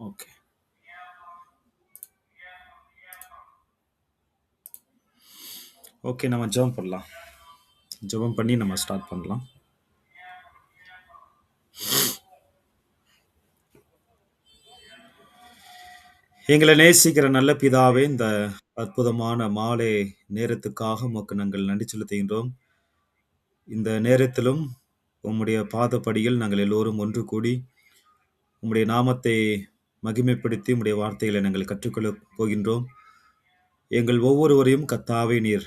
Okay. Okay, நம்ம ஜெபம் பண்ணலாம். ஜெபம் பண்ணி நம்ம ஸ்டார்ட் பண்ணலாம். எங்களை நேசிக்கிற நல்ல பிதாவே, இந்த அற்புதமான மாலை நேரத்துக்காக உமக்கு நாங்கள் நன்றி செலுத்துகின்றோம். இந்த நேரத்திலும் உம்முடைய பாதப்படியில் நாங்கள் எல்லோரும் ஒன்று கூடி உம்முடைய நாமத்தை மகிமைப்படுத்தி உம்முடைய வார்த்தைகளை நாங்கள் கற்றுக்கொள்ளப் போகின்றோம். எங்கள் ஒவ்வொருவரையும் கர்த்தாவே நீர்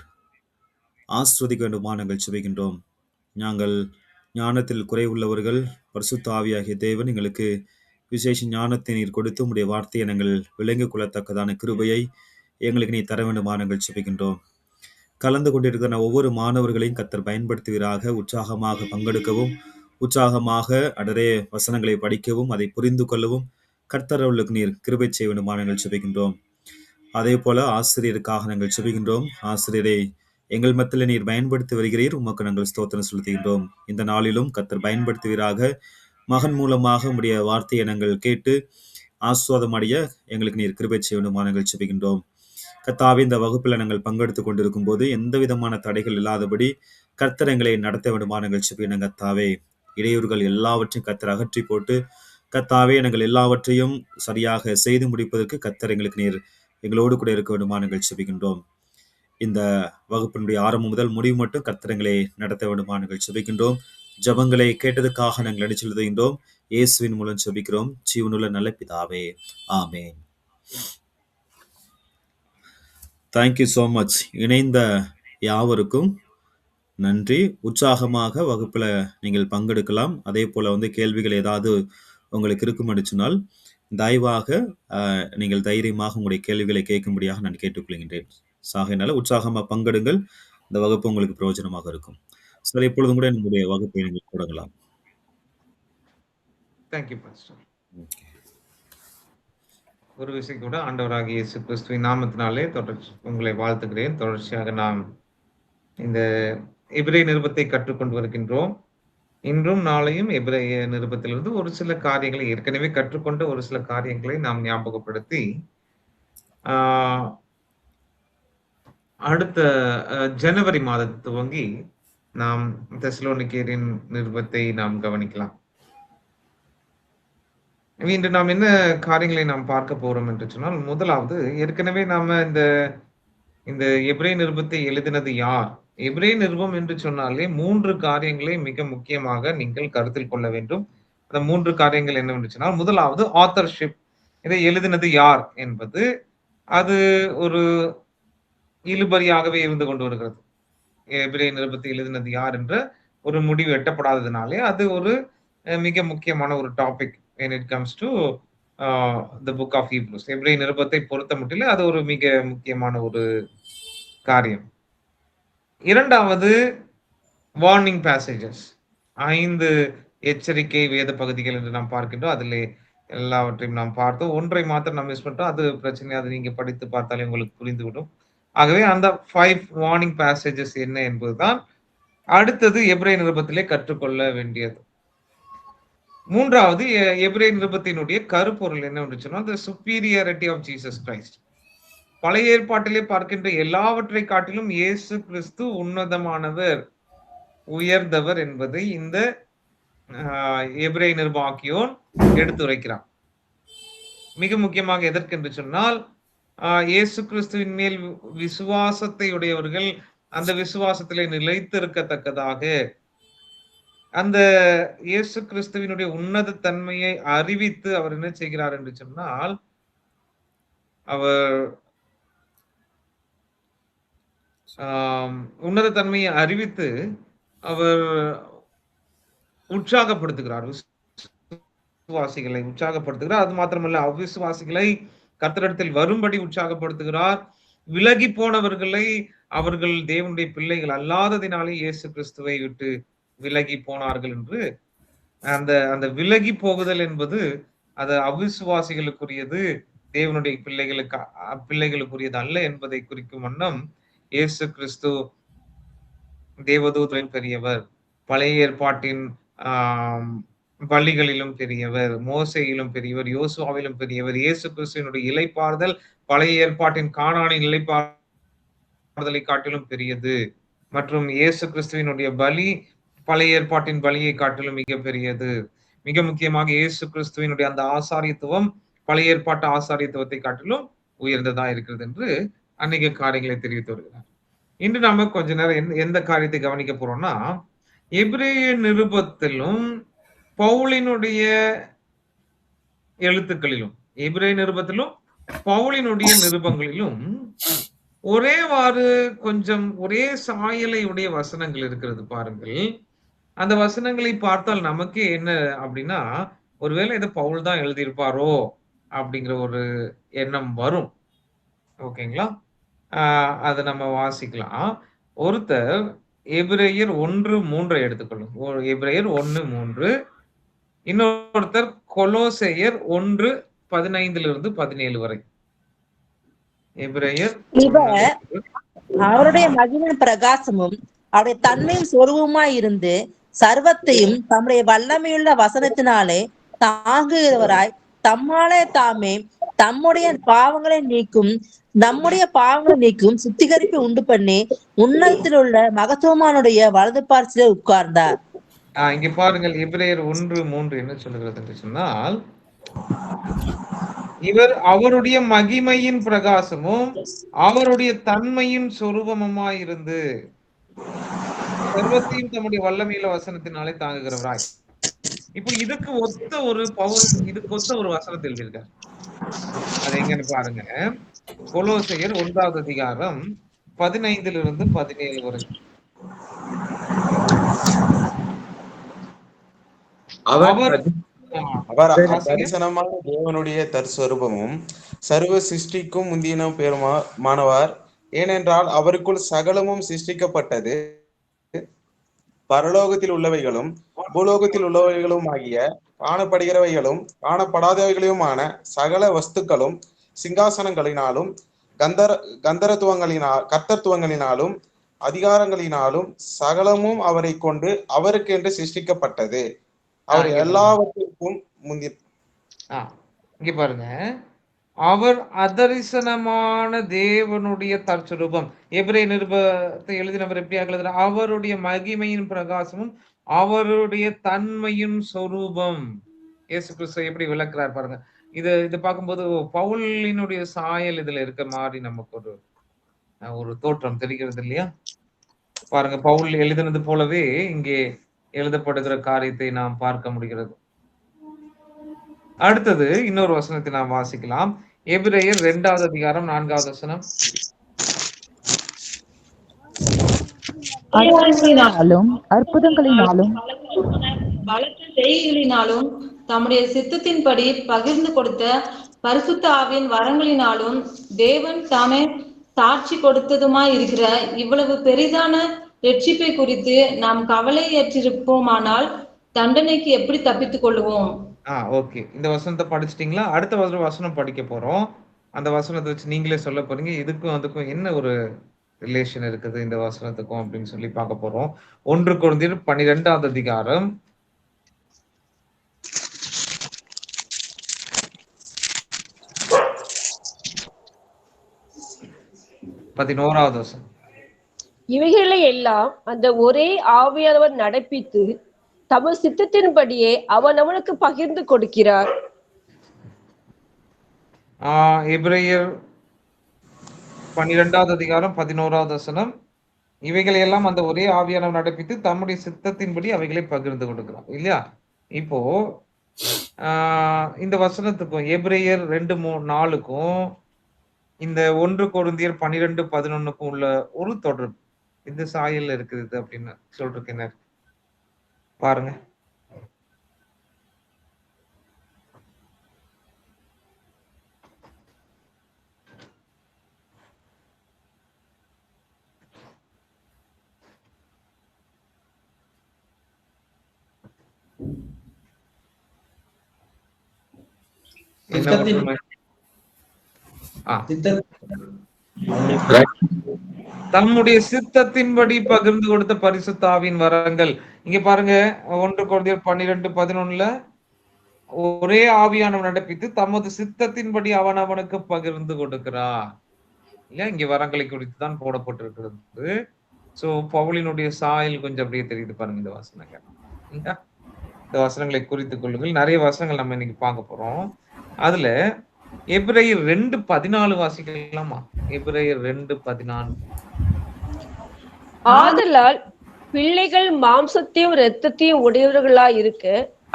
ஆஸ்வதிக்க வேண்டுமா நாங்கள் ஜெபிக்கின்றோம். நாங்கள் ஞானத்தில் குறைவுள்ளவர்கள். பரிசுத்த ஆவியாகிய தேவன் எங்களுக்கு விசேஷ ஞானத்தை நீர் கொடுத்து உம்முடைய வார்த்தையை நாங்கள் விளங்கிக் கொள்ளத்தக்கதான கிருபையை எங்களுக்கு நீர் தர வேண்டுமா நாங்கள் ஜெபிக்கின்றோம். கலந்து கொண்டிருக்கிற ஒவ்வொரு மாணவர்களையும் கர்த்தர் பயன்படுத்துவீராக. உற்சாகமாக பங்கெடுக்கவும், உற்சாகமாக அடரே வசனங்களை படிக்கவும், அதை புரிந்து கொள்ளவும் கர்த்தர் அவர்களுக்கு நீர் கிருபை செய்ய வேண்டுமா நாங்கள் ஜெபிக்கின்றோம். அதே போல ஆசிரியருக்காக நாங்கள் ஜெபிக்கின்றோம். ஆசிரியரை எங்கள் மத்தியில் நீர் பயன்படுத்தி வருகிறீர். உமக்கு நாங்கள் ஸ்தோத்திரம் செலுத்துகின்றோம். இந்த நாளிலும் கர்த்தர் பயன்படுத்துவீராக. மகன் மூலமாக உம்முடைய வார்த்தையை நாங்கள் கேட்டு ஆஸ்வாதமடைய எங்களுக்கு நீர் கிருபை செய்ய வேண்டுமா நாங்கள் ஜெபிக்கின்றோம். கர்த்தாவே, இந்த வகுப்பில் நாங்கள் பங்கெடுத்துக் கொண்டிருக்கும் போது எந்த விதமான தடைகள் இல்லாதபடி கர்த்தர் எங்களை நடத்த வேண்டுமா நாங்கள் ஜெபிக்கின்றோம். கர்த்தாவே, இடையூறுகள் எல்லாவற்றையும் கர்த்தர் அகற்றி போட்டு கர்த்தாவே நாங்கள் எல்லாவற்றையும் சரியாக செய்து முடிப்பதற்கு கர்த்தர் எங்களுக்கு நீர் எங்களோடு கூட இருக்க வேண்டுமா நாங்கள் ஜெபிக்கின்றோம். இந்த வகுப்பினுடைய ஆரம்பம் முதல் முடிவு மட்டும் கர்த்தர் எங்களை நடத்த வேண்டுமா நாங்கள் ஜெபிக்கின்றோம். ஜெபங்களை கேட்டதுக்காக நாங்கள் நன்றி செலுத்துகின்றோம். இயேசுவின் மூலம் ஜெபிக்கிறோம் ஜீவனுள்ள நல்ல பிதாவே, ஆமென். Thank you so much. இணைந்த யாவருக்கும் நன்றி. உற்சாகமாக வகுப்பில் நீங்கள் பங்கெடுக்கலாம். அதே போல் கேள்விகள் ஏதாவது உங்களுக்கு இருக்கும் என்று சொன்னால் தயவாக நீங்கள் தைரியமாக உங்களுடைய கேள்விகளை கேட்கும்படியாக நான் கேட்டுக்கொள்கின்றேன். ஆகையினால உற்சாகமாக பங்கெடுங்கள். இந்த வகுப்பு உங்களுக்கு பிரயோஜனமாக இருக்கும். சார், இப்பொழுதும் கூட நம்முடைய வகுப்பை நீங்கள் தொடங்கலாம். Thank you pastor. ஓகே. ஒரு விஷயம் கூட ஆண்டவராகிய இயேசு கிறிஸ்துவின் நாமத்தினாலே உங்களை வாழ்த்துகிறேன். தொடர்ச்சியாக நாம் இந்த எபிரேய நிருபத்தை கற்றுக்கொண்டு வருகின்றோம். இன்றும் நாளையும் எபிரேய நிருபத்திலிருந்து ஒரு சில காரியங்களை ஏற்கனவே கற்றுக்கொண்ட ஒரு சில காரியங்களை நாம் ஞாபகப்படுத்தி அடுத்த ஜனவரி மாதத்து துவங்கி நாம் தெசலோனிக்கேயரின் நிருபத்தை நாம் கவனிக்கலாம். இன்று நாம் என்ன காரியங்களை நாம் பார்க்க போறோம் என்று சொன்னால், முதலாவது ஏற்கனவே நாம இந்த எபிரேய நிருபத்தை எழுதினது யார்? எபிரேய நிருபம் என்று சொன்னாலே 3 காரியங்களை மிக முக்கியமாக நீங்கள் கருத்தில் கொள்ள வேண்டும். அந்த 3 காரியங்கள் என்னவென்று சொன்னால், முதலாவது ஆத்தர்ஷிப். இதை எழுதினது யார் என்பது அது ஒரு இழுபறியாகவே இருந்து கொண்டு வருகிறது. எபிரேய நிருபத்தை எழுதினது யார் என்ற ஒரு முடிவு எட்டப்படாததினாலே அது ஒரு மிக முக்கியமான ஒரு topic when it comes to the book of Hebrews. எபிரேய நிருபத்தை பொறுத்த மட்டில் அது ஒரு மிக முக்கியமான ஒரு காரியம். இரண்டாவது வார்னிங் பேசேஜஸ். 5 எச்சரிக்கை வேத பகுதிகள் என்று நாம் பார்க்கின்றோம். அதிலே எல்லாவற்றையும் நாம் பார்த்தோம். ஒன்றை மாத்திரம் நாம் மிஸ் பண்ணிட்டோம். அது பிரச்சனை. அது நீங்க படித்து பார்த்தாலே உங்களுக்கு புரிந்துவிடும். ஆகவே அந்த 5 வார்னிங் பேசேஜஸ் என்ன என்பதுதான் அடுத்தது எபிரேய நிருபத்திலே கற்றுக்கொள்ள வேண்டியது. மூன்றாவது எபிரேய நிருபத்தினுடைய கருப்பொருள் என்னவென்று சொன்னால் the superiority of Jesus Christ. பழைய ஏற்பாட்டிலே பார்க்கின்ற எல்லாவற்றை காட்டிலும் இயேசு கிறிஸ்து உன்னதமானவர், உயர்ந்தவர் என்பதை இந்த எபிரேய நிருபாக்கியோன் எடுத்துரைக்கிறார். மிக முக்கியமாக எதற்கென்று சொன்னால், இயேசு கிறிஸ்துவின் மேல் விசுவாசத்தை உடையவர்கள் அந்த விசுவாசத்திலே நிலைத்திருக்கத்தக்கதாக அந்த இயேசு கிறிஸ்துவினுடைய உன்னத தன்மையை அறிவித்து அவர் என்ன செய்கிறார் என்று சொன்னால், அவர் உன்னத தன்மையை அறிவித்து அவர் உற்சாகப்படுத்துகிறார். விசுவாசிகளை உற்சாகப்படுத்துகிறார். அது மாத்திரமல்ல, அவ்விசுவாசிகளை கர்த்தரிடத்தில் வரும்படி உற்சாகப்படுத்துகிறார். விலகி போனவர்களை அவர்கள் தேவனுடைய பிள்ளைகள் அல்லாததினாலே இயேசு கிறிஸ்துவை விட்டு விலகி போனார்கள் என்று அந்த விலகி போகுதல் என்பது அது அவிசுவாசிகளுக்குரியது, தேவனுடைய பிள்ளைகளுக்குரியது அல்ல என்பதை குறிக்கும் வண்ணம் இயேசு கிறிஸ்து தேவதூதரின் பெரியவர், பழைய ஏற்பாட்டின் பலிகளிலும் பெரியவர், மோசேயிலும் பெரியவர், யோசுவாவிலும் பெரியவர், இயேசு கிறிஸ்துவினுடைய இளைப்பாறுதல் பழைய ஏற்பாட்டின் கானானின் இளைப்பாறுதலை காட்டிலும் பெரியது. மற்றும் இயேசு கிறிஸ்துவினுடைய பலி பழைய ஏற்பாட்டின் பலியை காட்டிலும் மிக பெரியது. மிக முக்கியமாக இயேசு கிறிஸ்துவினுடைய அந்த ஆசாரியத்துவம் பழைய ஏற்பாட்டு ஆசாரியத்துவத்தை காட்டிலும் உயர்ந்ததா இருக்கிறது என்று அநேக காரியங்களை தெரிவித்து வருகிறார். இன்று நாம கொஞ்ச நேரம் எந்த காரியத்தை கவனிக்க போறோம்னா, எபிரேய நிருபத்திலும் பவுலினுடைய எழுத்துக்களிலும், எபிரேய நிருபத்திலும் பவுலினுடைய நிருபங்களிலும் ஒரேவாறு கொஞ்சம் ஒரே சாயலை உடைய வசனங்கள் இருக்கிறது பாருங்கள். அந்த வசனங்களை பார்த்தால் நமக்கே என்ன அப்படின்னா, ஒருவேளை இத பவுல் தான் எழுதியிருப்பாரோ அப்படிங்கிற ஒரு எண்ணம் வரும். ஓகேங்களா? அத நம்ம வாசிக்கலாம். ஒருத்தர் எபிரேயர் 1:3 எடுத்துக்கொள்ளுங்க. எபிரேயர் 1:3 இன்னொருத்தர் கொலோசையர் 1:15 17 வரை. எபிரேயர் இவர் அவருடைய மகிமையின் பிரகாசமும் அவருடைய தன்மையின் சொருபமாய் இருந்து சர்வத்தையும் தம்முடைய வல்லமையுள்ள வசனத்தினாலே தாங்குகிறவராய் தம்மாலே தாமே நம்முடைய பாவங்களை நீக்கும் சுத்திகரிப்பை உண்டு பண்ணி உன்னதத்தில் உள்ள மகத்துவமானுடைய வலது பார்சிலே உட்கார்ந்தார். இங்க பாருங்கள், எபிரேயர் 1:3 என்ன சொல்லுகிறது என்று சொன்னால், இவர் அவருடைய மகிமையின் பிரகாசமும் அவருடைய தன்மையின் சொரூபமுமாய் இருந்து சர்வத்தையும் தம்முடைய வல்லமையுள்ள வசனத்தினாலே தாங்குகிறவராய். இப்போ இதுக்கு ஒத்த ஒரு வசனத்தை எழுதியிருக்கார். அது எங்கன்னு பாருங்க. கொலோசையர் 1வது அதிகாரம் 15 17 வரை. அவர் தரிசனமான தேவனுடைய தற்ஸ்வரூபமும் சர்வ சிருஷ்டிக்கும் முந்தின பெருமானவர். ஏனென்றால் அவருக்குள் சகலமும் சிருஷ்டிக்கப்பட்டது, பரலோகத்தில் உள்ளவைகளும் பூலோகத்தில் உள்ளவைகளும் ஆகிய காணப்படுகிறவைகளும் காணப்படாதவைகளுமான சகல வஸ்துக்களும் சிங்காசனங்களினாலும் கர்த்தத்துவங்களினாலும் அதிகாரங்களினாலும் சகலமும் அவரை கொண்டு அவருக்கென்று சிருஷ்டிக்கப்பட்டது. அவர் எல்லாவற்றிற்கும் முந்தி. இங்க பாருங்க, அவர் அதரிசனமான தேவனுடைய தற்சுரூபம். எபிரேய நிருபத்தை எழுதினவர் எப்படி எழுதுறார்? அவருடைய மகிமையின் பிரகாசமும் அவருடைய தன்மையின் சொரூபம். இயேசு கிறிஸ்து எப்படி விளக்குறார் பாருங்க. இது பார்க்கும்போது பவுலினுடைய சாயல் இதுல இருக்க மாதிரி நமக்கு ஒரு தோற்றம் தெரிகிறது இல்லையா? பாருங்க, பவுல் எழுதினது போலவே இங்கே எழுதப்படுகிற காரியத்தை நாம் பார்க்க முடிகிறது. அடுத்தது இன்னொரு வசனத்தை நாம் வாசிக்கலாம். எபிரேயர் 2வது அதிகாரம் 4வது வசனம். அற்புதங்களினாலும் பலத்த செய்கைகளினாலும் தம்முடைய சித்தத்தின்படி பகிர்ந்து கொடுத்த பரிசுத்த ஆவியின் வரங்களினாலும் தேவன் தாமே சாட்சி கொடுத்ததுமாய் இருக்கிற இவ்வளவு பெரிதான ரட்சிப்பை குறித்து நாம் கவலையற்றிருப்போமானால் தண்டனைக்கு எப்படி தப்பித்துக் கொள்ளுவோம்? ஓகே, இந்த வசனத்தை படிச்சிட்டீங்களா? அடுத்த வசனம் படிக்க போறோம். அந்த வசனத்தை வச்சு நீங்களே சொல்ல போறீங்க, இதுக்கும் அதுக்கும் என்ன ஒரு ரிலேஷன் இருக்குது இந்த வசனத்துக்கும் அப்படின்னு சொல்லி பார்க்க போறோம். 1 கொரிந்தியர் 12வது அதிகாரம் 11வது வசனம். இவைகளை எல்லாம் அந்த ஒரே ஆவியானவர் நடப்பித்து தமது சித்தத்தின்படியே அவனவனுக்கு பகிர்ந்து கொடுக்கிறார். எபிரேயர் 12வது அதிகாரம் 11வது வசனம். இவைகளை எல்லாம் அந்த ஒரே ஆவியானவர் நடப்பித்து தம்முடைய சித்தத்தின்படி அவைகளை பகிர்ந்து கொடுக்கிறார் இல்லையா? இப்போ இந்த வசனத்துக்கும் எபிரேயர் 2:4க்கும் இந்த 1 கொரிந்தியர் 12:11க்கும் உள்ள ஒரு தொடர்பு இந்த சாயல்ல இருக்குது அப்படின்னு சொல்றேன் பாருங்க. தம்முடைய சித்தத்தின்படி பகிர்ந்து கொடுத்த பரிசுத்த ஆவியின் வரங்கள். இங்க பாருங்க 1 கொரிந்தியர் 12:11 ஒரே ஆவியானவர் நடப்பித்து தமது சித்தத்தின்படி அவனவனுக்கு பகிர்ந்து கொடுக்கிறார். இல்லையா? இங்க வரங்களை குறித்து தான் போடப்பட்டிருக்கிறது. சோ பவுலினுடைய சாயல் கொஞ்சம் அப்படியே தெரியுது பாருங்க இந்த வசனங்கள். இல்லையா? இந்த வசனங்களை குறித்துக் கொள்ளுங்கள். நிறைய வசனங்கள் நம்ம இன்னைக்கு பார்க்க போறோம். அதுல எபிரேயர் 2:14 வாசிக்கலாமா? எபிரேயர் 2:14. ஆதலால் பிள்ளைகள் மாம்சத்தையும் இரத்தத்தையும் உடையவர்களாய் இருக்க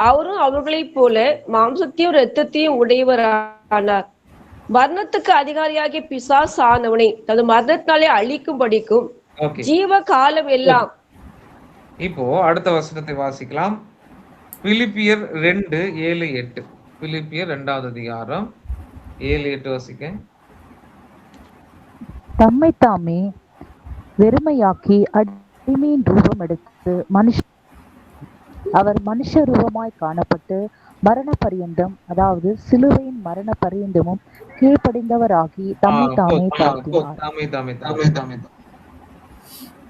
அவரும் அவர்களைப் போல மாம்சத்தையும் இரத்தத்தையும் உடையவரானார். மரணத்துக்கு அதிகாரியாகிய பிசாசு ஆனவனை தனது மரணத்தினாலே அழிக்கும்படிக்கும் ஓகே. ஜீவ காலம் எல்லாம். இப்போ அடுத்த வசனத்தை வாசிக்கலாம். பிலிப்பியர் 2:7-8. பிலிப்பியர் 2வது அதிகாரம் 7-8 வாசிக்க. தம்மை தாமே வெறுமையாக்கி அடிமையின் ரூபம் எடுத்து அவர் மனுஷ ரூபமாய் காணப்பட்டு மரண பரியந்தம், அதாவது சிலுவையின் மரண பரியந்தமும் கீழ்ப்படிந்தவராகி தம்மை தாமே தாழ்த்தினார்.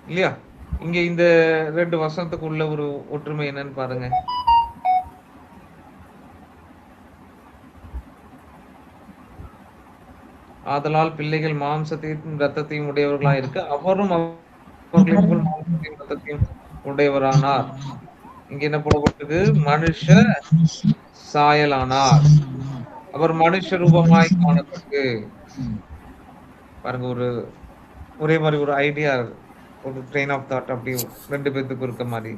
இல்லையா? இங்க இந்த 2 வசனத்துக்கு உள்ள ஒரு ஒற்றுமை என்னன்னு பாருங்க. ஆதலால் பிள்ளைகள் மாம்சத்தையும் இரத்தத்தையும் உடையவர்களா இருக்க அவரும் அவர்களைப் போல் மாம்சத்தையும் இரத்தத்தையும் உடையவரானார். இங்க என்ன போடப்பட்டது? மனுஷ சாயலானார். அவர் மனுஷ ரூபமாய் காணப்பட்டு. பாருங்க, ஒரே மாதிரி ஒரு ஐடியா, ஒரு ட்ரெயின் ஆஃப் தாட் அப்படி 2 பேத்துக்கு இருக்க மாதிரி.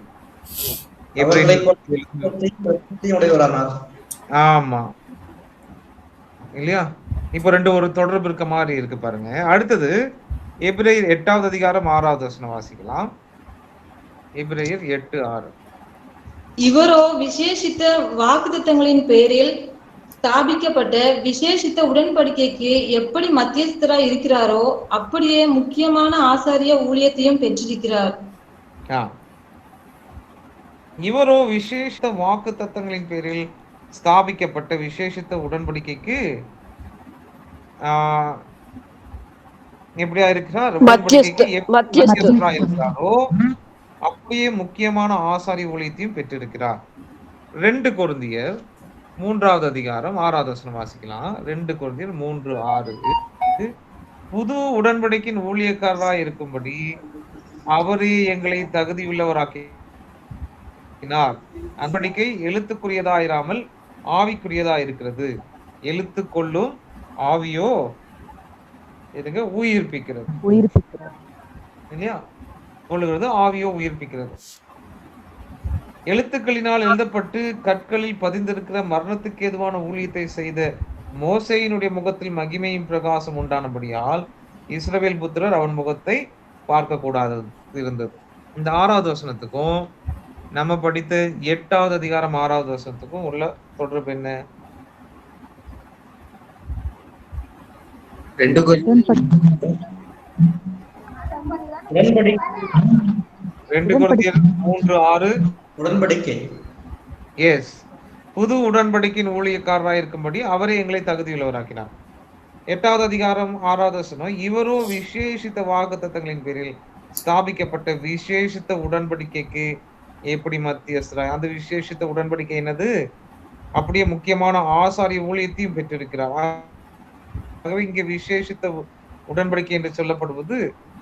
ஆமா, இல்லையா? இப்ப 2 ஒரு தொடர்பு இருக்க மாதிரி இருக்கு பாருங்க. அடுத்தது எபிரேயர் 8வது அதிகாரம் 6வது வசனம் வாசிக்கலாம். எபிரேயர் 8:6. இவரோ விசேஷித்த வாக்குத்தத்தங்களின் பேரில் ஸ்தாபிக்கப்பட்ட விசேஷித்த உடன்படிக்கைக்கு எப்படி மத்தியஸ்தராய் இருக்கிறாரோ அப்படியே முக்கியமான ஆசாரிய ஊழியத்தையும் பெற்றிருக்கிறார். இவரோ விசேஷ வாக்குத்தத்தங்களின் பேரில் ஸ்தாபிக்கப்பட்ட விசேஷித்த உடன்படிக்கைக்கு எப்படியா இருக்கிறார்? மத்தியஸ்தராய் இருக்கிறாரோ அப்படியே முக்கியமான ஆசாரிய ஊழியத்தையும் பெற்றிருக்கிறார். 2 கொரிந்தியர் 3வது அதிகாரம் 6வது வசனம் வாசிக்கலாம். 2 கொரிந்தியர் 3:6. புது உடன்படிக்கையின் ஊழியக்காரராய் இருக்கும்படி அவரே எங்களை தகுதியுள்ளவராக்கினார். உடன்படிக்கை எழுத்துக்குரியதாயிராமல் ஆவிக்குரியதா இருக்கிறது. எழுத்து கொள்ளும், ஆவியோ எதுங்க? உயிர்ப்பிக்கிறது. இல்லையா? கொள்ளுகிறது, ஆவியோ உயிர்ப்பிக்கிறது. எழுத்துக்களினால் எழுதப்பட்டு கற்களில் பதிந்திருக்கிற மரணத்துக்கு ஏதுவான ஊழியத்தை செய்த மோசேயினுடைய முகத்தில் மகிமையும் பிரகாசம் உண்டானபடியால் இஸ்ரவேல் புத்திரர் அவன் முகத்தை பார்க்க கூடாது இருந்தது. இந்த 6வது வசனத்துக்கும் நம்ம படித்த 8வது அதிகாரம் 6வது வசனத்துக்கும் உள்ள தொடர்பு என்ன? 2 கொரிந்தியர் 3:6 உடன்படிக்கை. எஸ், புது உடன்படிக்கையின் ஊழியக்காரராய் இருக்கும்படி அவரே எங்களை தகுதியுள்ளவராக்கினார். 8வது அதிகாரம் 6வது வசனம், இவரோ விசேஷித்த வாக்குத்தத்தங்களின் பேரில் ஸ்தாபிக்கப்பட்ட விசேஷித்த உடன்படிக்கைக்கு எப்படி மத்தியஸ்தராய். அந்த விசேஷித்த உடன்படிக்கை என்னது? அப்படியே முக்கியமான ஆசாரிய ஊழியத்தையும் பெற்றிருக்கிறார். ஆகவே இங்கே விசேஷித்த உடன்படிக்கை என்று சொல்லப்படுவது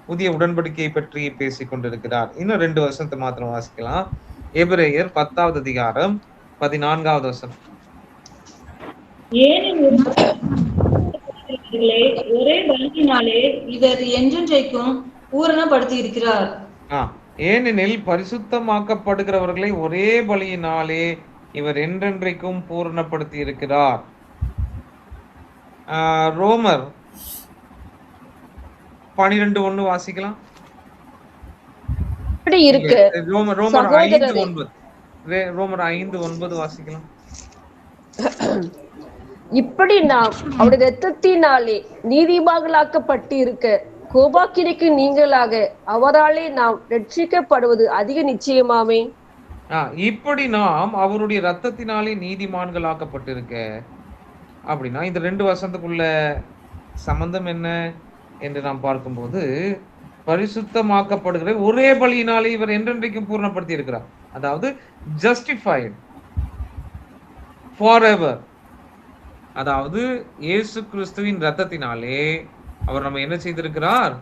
புதிய உடன்படிக்கையை பற்றி பேசிக் கொண்டிருக்கிறார். இன்னும் 2 வசனத்தை மாத்திரம் வாசிக்கலாம். எபிரேயர் 10வது அதிகாரம் 14வது வசனம். ஏனெனில் ஒரே பலியினாலே இவர் என்றென்றைக்கும் பூரணப்படுத்தி இருக்கிறார். ஏனெனில் பரிசுத்தமாக்கப்படுகிறவர்களை ஒரே பலியினாலே இவர் என்றென்றைக்கும் பூரணப்படுத்தி இருக்கிறார். ரோமர் 12:1 வாசிக்கலாம். ரோமர் 5:9 வாசிக்கலாம். இப்படி நாம் அவருடைய இரத்தத்தினாலே நீதிமான்களாக்கப்பட்டு இருக்க கோபாக்கினைக்கு நீங்களாக அவராலே நாம் ரட்சிக்கப்படுவது அதிக நிச்சயமாமே. இப்படி நாம் அவருடைய ரத்தத்தினாலே நீதிமான்களாக்கப்பட்டிருக்க அப்படின்னா இந்த 2 வசனத்துக்குள்ள சம்பந்தம் என்ன என்று நாம் பார்க்கும்போது பரிசுத்தமாக்கப்படுகிற ஒரே பலியினாலே இவர் என்றென்றைக்கும் பூர்ணப்படுத்தி இருக்கிறார். அதாவது ஜஸ்டிஃபைட் ஃபார் எவர். அதாவது இயேசு கிறிஸ்துவின் ரத்தத்தினாலே அவர் நம்ம என்ன செய்திருக்கிறார்?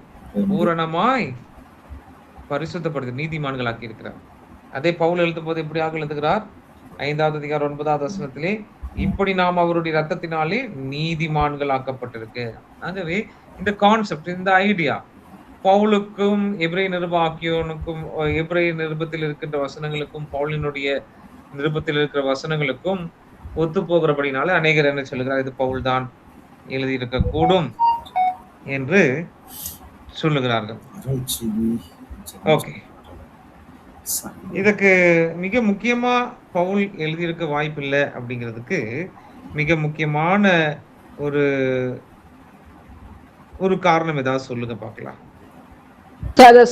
பூரணமாய் பரிசுத்தப்படுத்தி நீதிமான்களாக்கி இருக்கிறார். அதே பவுல் எழுதும் போது எப்படியாக எழுதுகிறார்? 5வது அதிகாரம் 9வது வசனத்திலே, இப்படி நாம் அவருடைய ரத்தத்தினாலே நீதிமான்களாக்கப்பட்டிருக்கு. ஆகவே இந்த கான்செப்ட், இந்த ஐடியா பவுலுக்கும் எபிரேய நிருபாக்கியோனுக்கும், எபிரேய நிருபத்தில் இருக்கின்ற வசனங்களுக்கும் பவுலினுடைய நிருபத்தில் இருக்கிற வசனங்களுக்கும் ஒத்து போகிறபடினால அநேகர் என்ன சொல்லுகிறார்? இது பவுல் தான் எழுதியிருக்க கூடும் என்று சொல்லுகிறார்கள். ஓகே, இதுக்கு மிக முக்கியமா பவுல் எழுதியிருக்க வாய்ப்பில்லை அப்படிங்கிறதுக்கு மிக முக்கியமான ஒரு ஒரு காரணம் ஏதாவது சொல்லுங்க பார்க்கலாம்.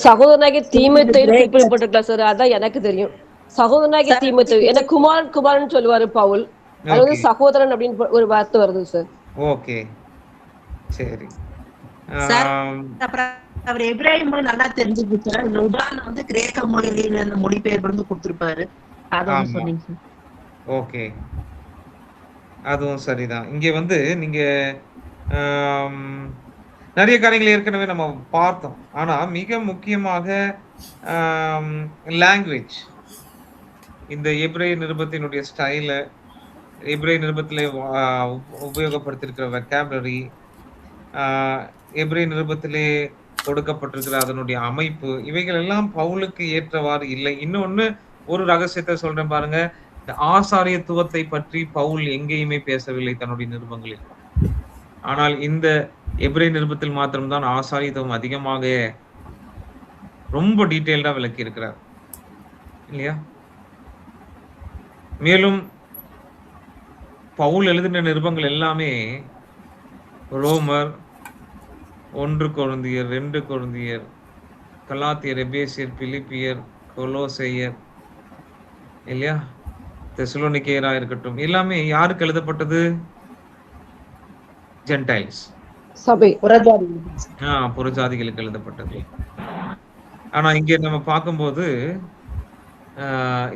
சகோதரனாகிய தீமோத்தேயு குறிப்பிட்டிருக்கலாம் சார். அதான் எனக்கு தெரியும். சகோதரனாகிய தீமோத்தேயு, ஏன்னா குமாரன் சொல்லுவாரு பவுல். அது வந்து சகோதரன் அப்படின்னு ஒரு வார்த்தை வருது சார். ஓகே, சரி. அவர் எபிரேய மொழி நல்லா தெரிஞ்சுக்கிட்டு இந்த உதாரணம் வந்து கிரேக்க மொழியில அந்த மொழிபெயர்ப்பு வந்து கொடுத்திருப்பாரு. அதான் சொன்னீங்க சார். ஓகே, அதுவும் சரிதான். இங்க வந்து நீங்க நிறைய காரியங்கள் ஏற்கனவே நம்ம பார்த்தோம். ஆனா மிக முக்கியமாக லாங்குவேஜ், இந்த எபிரேய நிருபத்தினுடைய ஸ்டைல, எபிரேய நிருபத்திலே உபயோகப்படுத்திருக்கிற வெக்காபுலரி, எபிரேய நிருபத்திலே கொடுக்கப்பட்டிருக்கிற அதனுடைய அமைப்பு, இவைகள் எல்லாம் பவுலுக்கு ஏற்றவாறு இல்லை. இன்னொன்னு, ஒரு ரகசியத்தை சொல்றேன் பாருங்க. இந்த ஆசாரியத்துவத்தை பற்றி பவுல் எங்கேயுமே பேசவில்லை தன்னுடைய நிருபங்களில். ஆனால் இந்த எபிரேய நிருபத்தில் மாத்திரம்தான் ஆசாரியத்துவம் அதிகமாக ரொம்ப டீட்டெயில்டா விளக்கி இருக்கிறார் இல்லையா? மேலும் பவுல் எழுதின நிருபங்கள் எல்லாமே ரோமர், 1 கொரிந்தியர், 2 கொரிந்தியர், கலாத்தியர், எபேசியர், பிலிப்பியர், கொலோசையர் இல்லையா, தெசலோனிக்கேயரா இருக்கட்டும், எல்லாமே யாருக்கு எழுதப்பட்டது? ஜென்டைல்ஸ், சபை, புறஜாதிகளுக்கு எழுதப்பட்டது. ஆனா இங்க நம்ம பார்க்கும்போது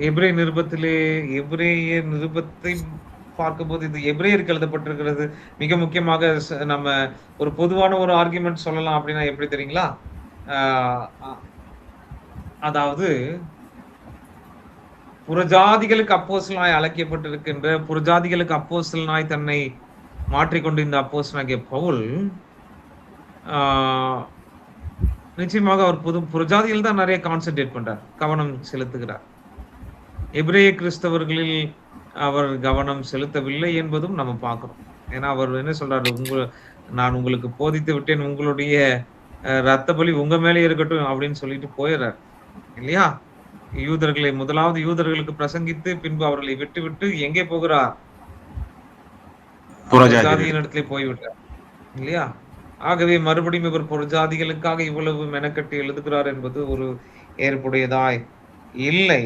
எபிரேய நிருபத்தை பார்க்கும்போது இது எபிரேயருக்கு எழுதப்பட்டிருக்கிறது. மிக முக்கியமாக நம்ம ஒரு பொதுவான ஒரு ஆர்குமெண்ட் சொல்லலாம் அப்படின்னா எப்படி தெரியுங்களா? அதாவது புறஜாதிகளுக்கு அப்போஸ்தலனாய் அழைக்கப்பட்டிருக்கின்ற, புறஜாதிகளுக்கு அப்போஸ்தலனாய் தன்னை மாற்றிக்கொண்டு இந்த அப்போஸ்தலனாகிய பவுல் நிச்சயமாக அவர் புறஜாதிகள் தான் நிறைய கான்சென்ட்ரேட் பண்றார், கவனம் செலுத்துகிறார். எபிரேய கிறிஸ்தவர்களில் அவர் கவனம் செலுத்தவில்லை என்பதும் நம்ம பார்க்கிறோம். ஏன்னா அவர் என்ன சொல்றாரு? நான் உங்களுக்கு போதித்து விட்டேன், உங்களுடைய ரத்த பலி உங்க மேலே இருக்கட்டும் அப்படின்னு சொல்லிட்டு போயிடுறார் இல்லையா? யூதர்களை முதலாவது யூதர்களுக்கு பிரசங்கித்து பின்பு அவர்களை விட்டு விட்டு எங்கே போகிறார்? புறஜாதியின் இடத்துல போய்விட்டார் இல்லையா? ஆகவே மறுபடியும் இவர் புறஜாதிகளுக்காக இவ்வளவு மெனக்கட்டு எழுதுகிறார் என்பது ஒரு ஏற்புடையதாய் இல்லை.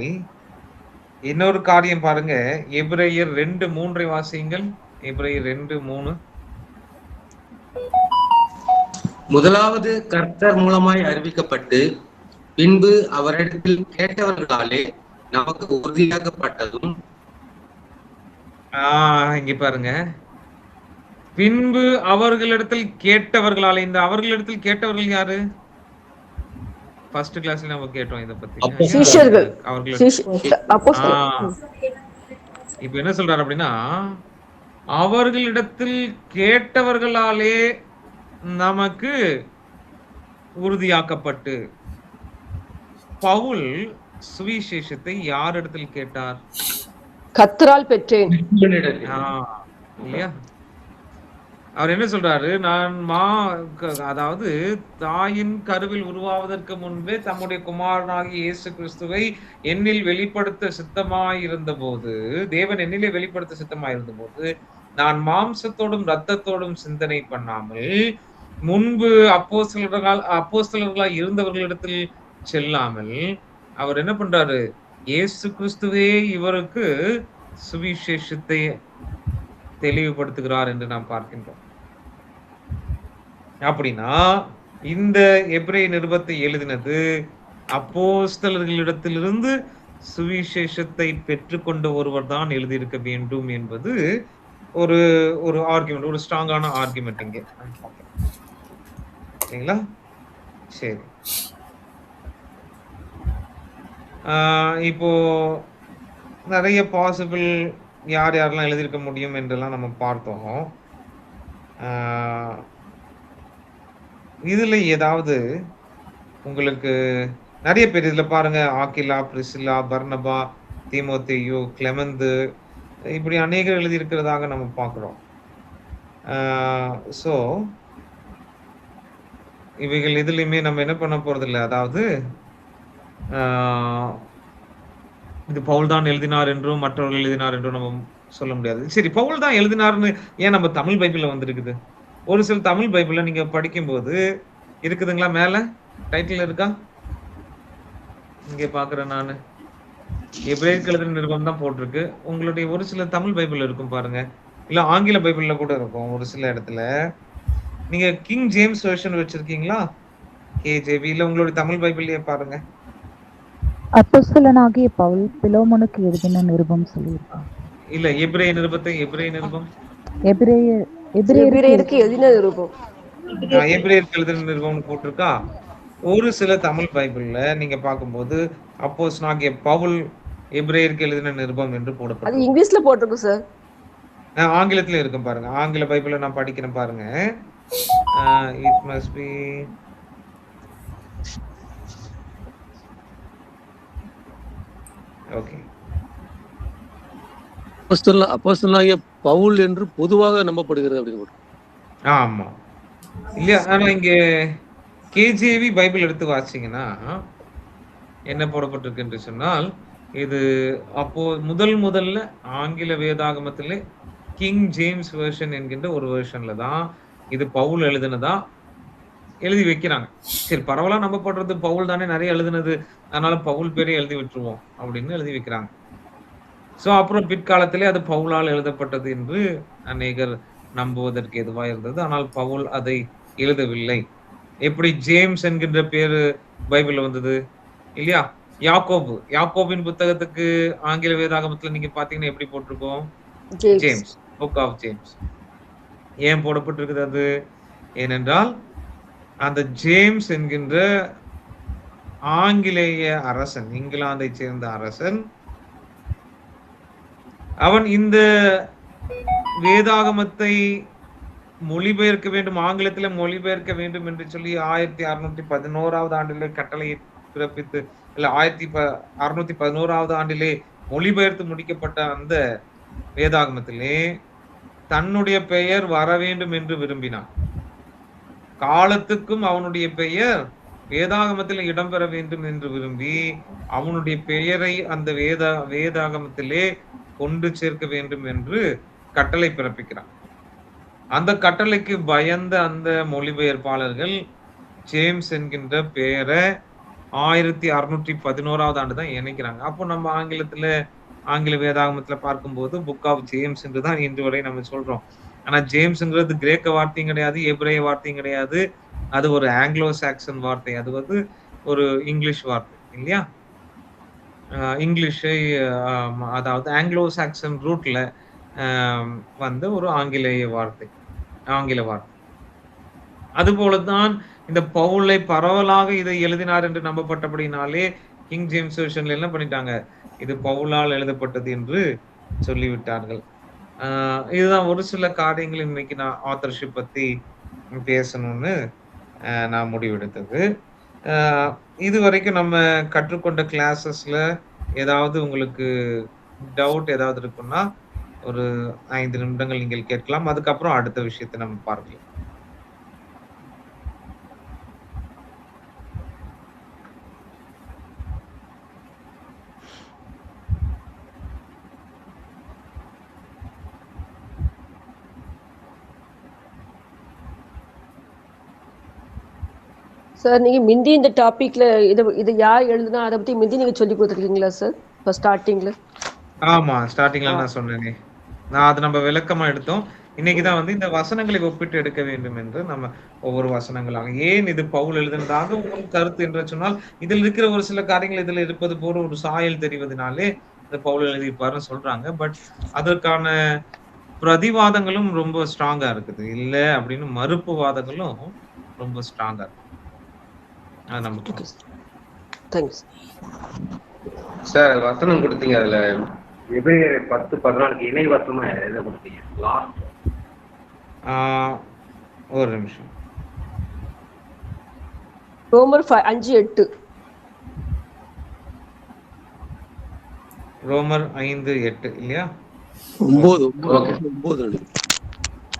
இன்னொரு காரியம் பாருங்க, எபிரேயர் 2:3 வாசியுங்கள். எபிரேயர் 2:3. முதலாவது கர்த்தர் மூலமாய் அறிவிக்கப்பட்டு பின்பு அவரிடத்தில் கேட்டவர்களாலே நமக்கு உறுதியாக்கப்பட்டதும். இங்க பாருங்க, பின்பு அவர்களிடத்தில் கேட்டவர்களாலே. இந்த அவர்களிடத்தில் கேட்டவர்கள் யாரு? ஃபர்ஸ்ட் கிளாஸ்ல நம்ம கேட்டோம் இத பத்தி. சீஷர்கள். இப்ப என்ன சொல்றாரு அப்படின்னா, அவர்களிடத்தில் கேட்டவர்களாலே நமக்கு உறுதியாக்கப்பட்டு. பவுல் சுவிசேஷத்தை யார் இடத்தில் கேட்டார்? கர்த்தரால் பெற்றேன் இல்லையா? அவர் என்ன சொல்றாரு? நான் அதாவது தாயின் கருவில் உருவாவதற்கு முன்பே தம்முடைய குமாரனாகிய இயேசு கிறிஸ்துவை என்னில் வெளிப்படுத்த சித்தமாயிருந்த போது, தேவன் என்னிலே வெளிப்படுத்த சித்தமாயிருந்த போது, நான் மாம்சத்தோடும் இரத்தத்தோடும் சிந்தனை பண்ணாமல் முன்பு அப்போஸ்தலர்களாய் இருந்தவர்களிடத்தில் செல்லாமல் அவர் என்ன பண்றாரு? இயேசு கிறிஸ்துவே இவருக்கு சுவிசேஷத்தை தெளிவுபடுத்துகிறார் என்று நாம் பார்க்கின்றோம். அப்படின்னா இந்த எபிரேய நிருபத்தை எழுதினது அப்போஸ்தலர்களிடத்திலிருந்து சுவிசேஷத்தை பெற்றுக்கொண்ட ஒருவர் தான் எழுதியிருக்க வேண்டும் என்பது ஒரு ஒரு ஆர்குமெண்ட், ஒரு ஸ்ட்ராங்கான ஆர்குமெண்ட் இங்கே நான் பார்க்கிறேன். சரிங்களா? சரி. இப்போ நிறைய பாசிபிள் யார் யாரெல்லாம் எழுதியிருக்க முடியும் என்றெல்லாம் நம்ம பார்த்தோம். இதுல ஏதாவது உங்களுக்கு நிறைய பேர் இதுல பாருங்க, ஆக்கிலா, பிரிசில்லா, பர்னபா, தீமோத்தேயு, கிளெமந்து, இப்படி அநேகர் எழுதியிருக்கிறதாக நம்ம பார்க்கிறோம். ஸோ இவைகள் எதுலையுமே நம்ம என்ன பண்ண போறது இல்லை. அதாவது இது பவுல் தான் எழுதினார் என்றும் மற்றவர்கள் எழுதினார் என்றும் நம்ம சொல்ல முடியாது. சரி, பவுல் தான் எழுதினார்னு ஏன் நம்ம தமிழ் பைபிள்ல வந்திருக்குது? ஒரு சில தமிழ் பைபிள்ல நீங்க படிக்கும்போது இருக்குதுங்களா? மேல டைட்டில் இருக்கா? இங்கே பாக்குறேன் நானு. எபிரேயருக்கு எழுதின நிருபம் தான் போட்டிருக்கு. உங்களுடைய ஒரு சில தமிழ் பைபிள் இருக்கும் பாருங்க, இல்ல ஆங்கில பைபிள்ல கூட இருக்கும் ஒரு சில இடத்துல. நீங்க கிங் ஜேம்ஸ் வெர்ஷன் வச்சிருக்கீங்களா? கேஜேவி இல்ல உங்களுடைய தமிழ் பைபிள்லயே பாருங்க. அப்போஸ்தலனாகிய பவுல் பிலோமோனுக்கு எழுதின நிருபம் சொல்லியிருக்கான். இல்ல எபிரேய நிருபம் எபிரேயருக்கு எழுதின நிருபம், எபிரேயருக்கு எழுதின நிருபம்னு போட்டிருக்கா. ஒரு சில தமிழ் பைபிள்ல நீங்க பார்க்கும்போது அப்போஸ்தலனாகிய பவுல் எபிரேயருக்கு எழுதின நிருபம் என்று அது போடப்பட்டிருக்கு. இங்கிலீஷ்ல போட்டிருக்கு சார். ஆங்கிலத்துல இருக்கும் பாருங்க. ஆங்கில பைபிள்ல நான் படிக்கிறேன் பாருங்க. It must be okay. அப்போஸ்தலனாகிய பவுல் என்று பொதுவாக நம்பப்படுகிறது அப்படின்னு. ஆமா இல்லையா? ஆனா இங்க கேஜேவி பைபிள் எடுத்து வாசிங்கன்னா என்ன போடப்பட்டிருக்கு என்று சொன்னால், இது அப்போ முதல்ல ஆங்கில வேதாகமத்திலே கிங் ஜேம்ஸ் வெர்ஷன் என்கின்ற ஒரு வெர்ஷன்ல தான் இது பவுல் எழுதினதா எழுதி வைக்கிறாங்க. சரி, பரவலா நம்பப்படுறது பவுல் தானே நிறைய எழுதினது, அதனால பவுல் பேரே எழுதி விட்டுருவோம் அப்படின்னு எழுதி வைக்கிறாங்க. சோ அப்புறம் பிற்காலத்திலே அது பவுலால் எழுதப்பட்டது என்று அநேகர் நம்புவதற்கு எதுவா இருந்தது. ஆனால் பவுல் அதை எழுதவில்லை. எப்படி ஜேம்ஸ் என்கின்ற பேரு பைபிள்ல வந்தது இல்லையா? யாக்கோபின் புத்தகத்துக்கு ஆங்கில வேதாகமத்துல நீங்க பாத்தீங்கன்னா எப்படி போட்டிருக்கோம்? James, book of James. ஏன் போடப்பட்டிருக்குது அது? ஏனென்றால் அந்த ஜேம்ஸ் என்கின்ற ஆங்கிலேய அரசன், இங்கிலாந்தை சேர்ந்த அரசன், அவன் இந்த வேதாகமத்தை மொழிபெயர்க்க வேண்டும், ஆங்கிலத்தில மொழிபெயர்க்க வேண்டும் என்று சொல்லி 1611 ஆண்டிலே கட்டளை பிறப்பித்து, இல்ல 1611 ஆண்டிலே மொழிபெயர்த்து முடிக்கப்பட்ட அந்த வேதாகமத்திலே தன்னுடைய பெயர் வர வேண்டும் என்று விரும்பினான். காலத்துக்கும் அவனுடைய பெயர் வேதாகமத்தில் இடம்பெற வேண்டும் என்று விரும்பி அவனுடைய பெயரை அந்த வேதாகமத்திலே கொண்டு சேர்க்க வேண்டும் என்று கட்டளை பிறப்பிக்கிறான். அந்த கட்டளைக்கு பயந்த அந்த மொழிபெயர்ப்பாளர்கள் ஜேம்ஸ் என்கின்ற பெயரை 1611 ஆண்டு தான் இணைக்கிறாங்க. அப்போ நம்ம ஆங்கில வேதாகமத்துல பார்க்கும்போது புக் ஆஃப் ஜேம்ஸ் என்று தான் இன்று வரை நம்ம சொல்றோம். ஆனா ஜேம்ஸ்ங்கிறது கிரேக்க வார்த்தையும் கிடையாது, எபிரேய வார்த்தையும் கிடையாது. அது ஒரு ஆங்கிலோ சாக்சன் வார்த்தை. அது வந்து ஒரு இங்கிலீஷ் வார்த்தை இல்லையா? இங்கிலீஷை அதாவது ஆங்கிலோ சாக்சன் ரூட்ல வந்து ஒரு ஆங்கில வார்த்தை. அதுபோலதான் இந்த பவுலை பரவலாக இதை எழுதினார் என்று நம்பப்பட்டபடினாலே கிங் ஜேம்ஸ் வெர்ஷன்ல என்ன பண்ணிட்டாங்க? இது பவுலால் எழுதப்பட்டது என்று சொல்லிவிட்டார்கள். இதுதான் ஒரு சில காரியங்கள் இன்னைக்கு நான் ஆத்தர்ஷிப் பத்தி பேசணும்னு நான் முடிவெடுத்தது. இது வரைக்கும் நம்ம கற்றுக்கொண்ட கிளாஸஸ்ல ஏதாவது உங்களுக்கு டவுட் ஏதாவது இருக்குன்னா ஒரு 5 நிமிடங்கள் நீங்கள் கேட்கலாம். அதுக்கப்புறம் அடுத்த விஷயத்தை நம்ம பார்க்கலாம். சார் நீங்க மிந்தி இந்த டாபிக்ல இது யார் எழுதுனா அதை பத்தி மிந்தி நீங்க சொல்லி கொடுத்துருக்கீங்களா சார்? ஸ்டார்டிங்ல ஆமா, ஸ்டார்டிங்ல நான் சொன்னேனே. அது நம்ம விளக்கமா எடுத்தோம். இன்னைக்கு தான் வந்து இந்த வசனங்களை ஒப்பிட்டு எடுக்க வேண்டும் என்று நம்ம ஒவ்வொரு வசனங்களாக ஏன் இது பவுல் எழுதினதாக உங்கள் கருத்து என்று சொன்னால், இதில் இருக்கிற ஒரு சில காரியங்கள் இதில் இருப்பது போல ஒரு சாயல் தெரிவதனாலே இந்த பவுல் எழுதியிருப்பாருன்னு சொல்றாங்க. பட் அதற்கான பிரதிவாதங்களும் ரொம்ப ஸ்ட்ராங்கா இருக்குது. இல்ல அப்படின்னு மறுப்பு வாதங்களும் ரொம்ப ஸ்ட்ராங்கா இருக்கு. அது நமக்கு தேங்க்ஸ். சார் வசனம் கொடுத்தீங்க, அதுல எபிரேயர் 10:14 இணை வசனமா எதை கொடுத்தீங்க? லாஸ்ட் ஒரு நிமிஷம். ரோமர் 5:8. ரோமர் 5:8 இல்லையா? 9.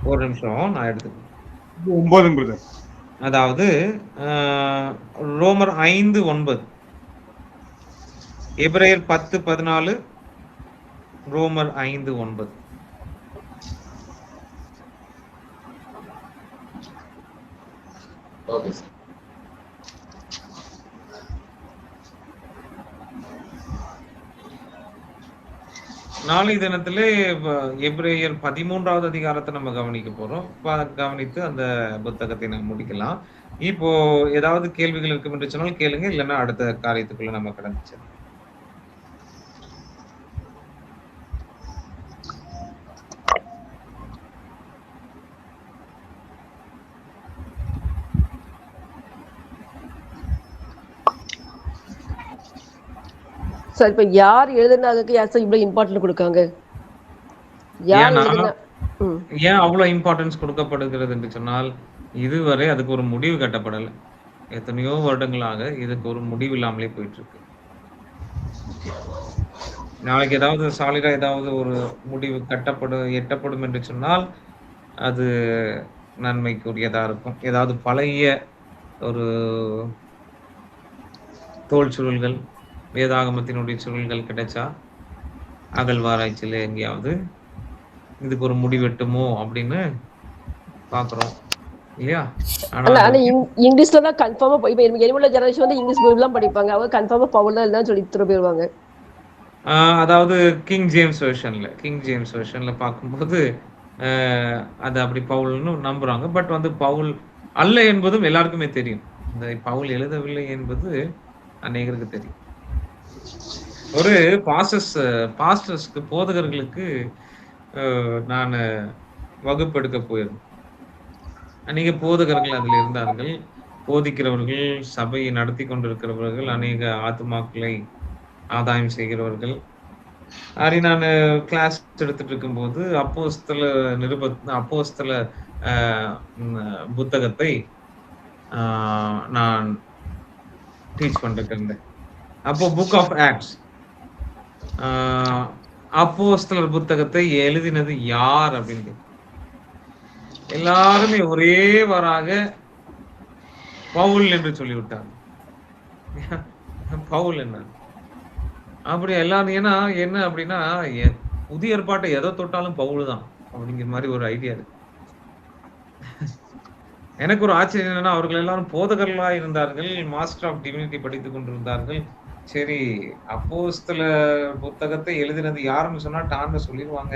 ஒரு நிமிஷம் நான் எடுத்துக்கிறேன். 9 பிரதர். அதாவது ரோமர் 5:9, எபிரேயர் 10:14, ரோமர் 5:9. Okay sir. நாளை தினத்திலே எபிரேயர் 13வது அதிகாரத்தை நம்ம கவனிக்க போறோம். கவனித்து அந்த புத்தகத்தை நம்ம முடிக்கலாம். இப்போ ஏதாவது கேள்விகள் இருக்கும் என்று சொன்னால் கேளுங்க, இல்லைன்னா அடுத்த காரியத்துக்குள்ள நம்ம கடந்துச்சு. சார் இப்ப யார் எழுதுனதுக்கு யார் சார் இவ்வளவு இம்பார்ட்டன்ட் கொடுக்காங்க? யார் எழுதுனா ஏன் அவ்வளவு இம்பார்ட்டன்ஸ் கொடுக்கப்படுகிறது என்று சொன்னால், இதுவரை அதுக்கு ஒரு முடிவு கட்டப்படல. எத்தனையோ வருடங்களாக இதுக்கு ஒரு முடிவு இல்லாமலே போயிட்டு இருக்கு. நாளைக்கு ஏதாவது சாலிடா ஏதாவது ஒரு முடிவு எட்டப்படும் என்று சொன்னால் அது நன்மைக்குரியதா இருக்கும். ஏதாவது பழைய ஒரு தோல் சுருள்கள், வேதாகமத்தினுடைய சுருள்கள் கிடைச்சா அகழ்வாராய்ச்சியில எங்கேயாவது இதுக்கு ஒரு முடிவெட்டுமோ அப்படின்னு பாக்குறோம் இல்லையா? ஆனா இங்கிலீஷ்ல தான் கன்ஃபார்மா இப்ப எலிமுள்ள ஜெனரேஷன் வந்து இங்கிலீஷ் பைபிள் படிப்பாங்க. அவங்க கன்ஃபார்மா பவுல் தான் எழுதுனா சொல்லி திரும்ப போயிருவாங்க. அதாவது கிங் ஜேம்ஸ் வெர்ஷன்ல பார்க்கும்போது அது அப்படி பவுல்னு நம்புறாங்க. பட் வந்து பவுல் அல்ல என்பதும் எல்லாருக்குமே தெரியும். இந்த பவுல் எழுதவில்லை என்பது அநேகருக்கு தெரியும். ஒரு பாஸ்டர்ஸ்க்கு போதகர்களுக்கு நான் வகுப்பெடுக்க போயிருந்தேன். அநேக போதகர்கள் அதில் இருந்தார்கள். போதிக்கிறவர்கள், சபையை நடத்தி கொண்டிருக்கிறவர்கள், அநேக ஆத்துமாக்களை ஆதாயம் செய்கிறவர்கள். அப்படி நான் கிளாஸ் எடுத்துட்டு இருக்கும்போது அப்போஸ்தல புத்தகத்தை நான் டீச் பண்ணிட்டு இருந்தேன். அப்போ புக் ஆஃப் ஆக்ட்ஸ், அப்போஸ்தலர் புத்தகத்தை எழுதினது யார் அப்படின்னு எல்லாருமே ஒரே வாராக பவுல் என்று சொல்லிவிட்டாங்க. பவுல் என்ன அப்படி எல்லாரும், ஏன்னா என்ன அப்படின்னா புதிய ஏற்பாட்டை எதை தொட்டாலும் பவுல் தான் அப்படிங்கிற மாதிரி ஒரு ஐடியா இருக்கு. எனக்கு ஒரு ஆச்சரியம் என்னன்னா, அவர்கள் எல்லாரும் போதகர்களா இருந்தார்கள், மாஸ்டர் ஆஃப் டிவினிட்டி படித்துக் கொண்டிருந்தார்கள். சரி, அப்போஸ்தல புத்தகத்தை எழுதினது யாருன்னு சொன்னா டான்னு சொல்லிடுவாங்க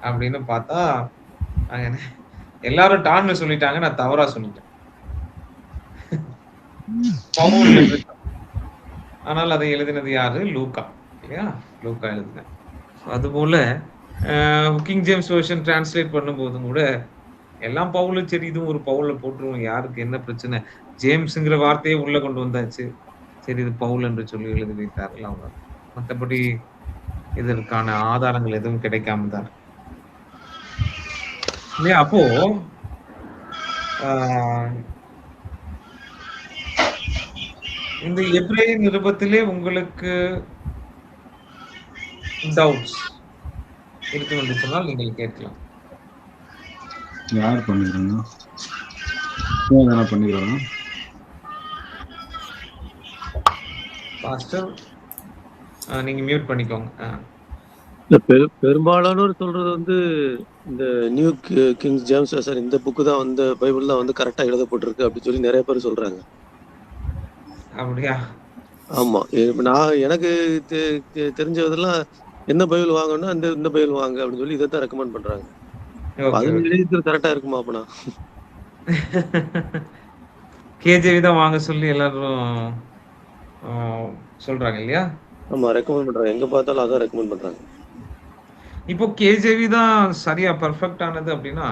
அப்படின்னு பார்த்தா எல்லாரும் டான்னு சொல்லிட்டாங்க. நான் தவறா சொல்லிட்டேன். பவுல். ஆனால் அதை எழுதினது யாரு? லூக்கா இல்லையா? லூக்கா எழுதின. அதுபோல கிங் ஜேம்ஸ் வெர்ஷன் டிரான்ஸ்லேட் பண்ணும்போதும் கூட எல்லாம் பவுலு, சரி இதுவும் ஒரு பவுல போட்டுருவோம், யாருக்கு என்ன பிரச்சனை, ஜேம்ஸ்ங்கிற வார்த்தையே உள்ள கொண்டு வந்தாச்சு, சரி இது பவுல் என்று சொல்லி எழுதி வைத்தார்கள் அவங்க. மற்றபடி இதற்கான ஆதாரங்கள் எதுவும் கிடைக்காம தான் இல்லையா? அப்போ இந்த எபிரேய நிருபத்திலே உங்களுக்கு டவுட்ஸ் இருக்கும் என்று சொன்னால் நீங்கள் கேட்கலாம். யார் பண்ணிக்கிறாங்க? பண்ணிக்கிறாங்க பாஸ்டர், நீங்க மியூட் பண்ணிக்கோங்க. பெரும்பாலானோர் சொல்றது வந்து இந்த நியூ கிங் ஜேம்ஸ் சார் இந்த புக்கு தான் வந்து பைபிள் தான் வந்து கரெக்டா எழுதப்பட்டிருக்கு அப்படின்னு சொல்லி நிறைய பேர் சொல்றாங்க. அப்படியா? ஆமா, நான் எனக்கு தெரிஞ்சதெல்லாம் என்ன பைபிள் வாங்கணும்னா இந்த பைபிள் வாங்க அப்படின்னு சொல்லி இதைத்தான் ரெக்கமெண்ட் பண்றாங்க. ஓகே, அதுல ஓகே. எழுதிக்கிறது கரெக்டா இருக்குமா அப்பனா? கேஜேவி தான் வாங்க சொல்லி எல்லாரும் ஆ, சொல்றாங்க இல்லையா? ஆமா, ரெக்கமெண்ட் பண்றாங்க. எங்க பார்த்தாலும் அதான் ரெக்கமெண்ட் பண்றாங்க. இப்போ கேஜேவி தான் சரியா பெர்ஃபெக்ட் ஆனது அப்படின்னா,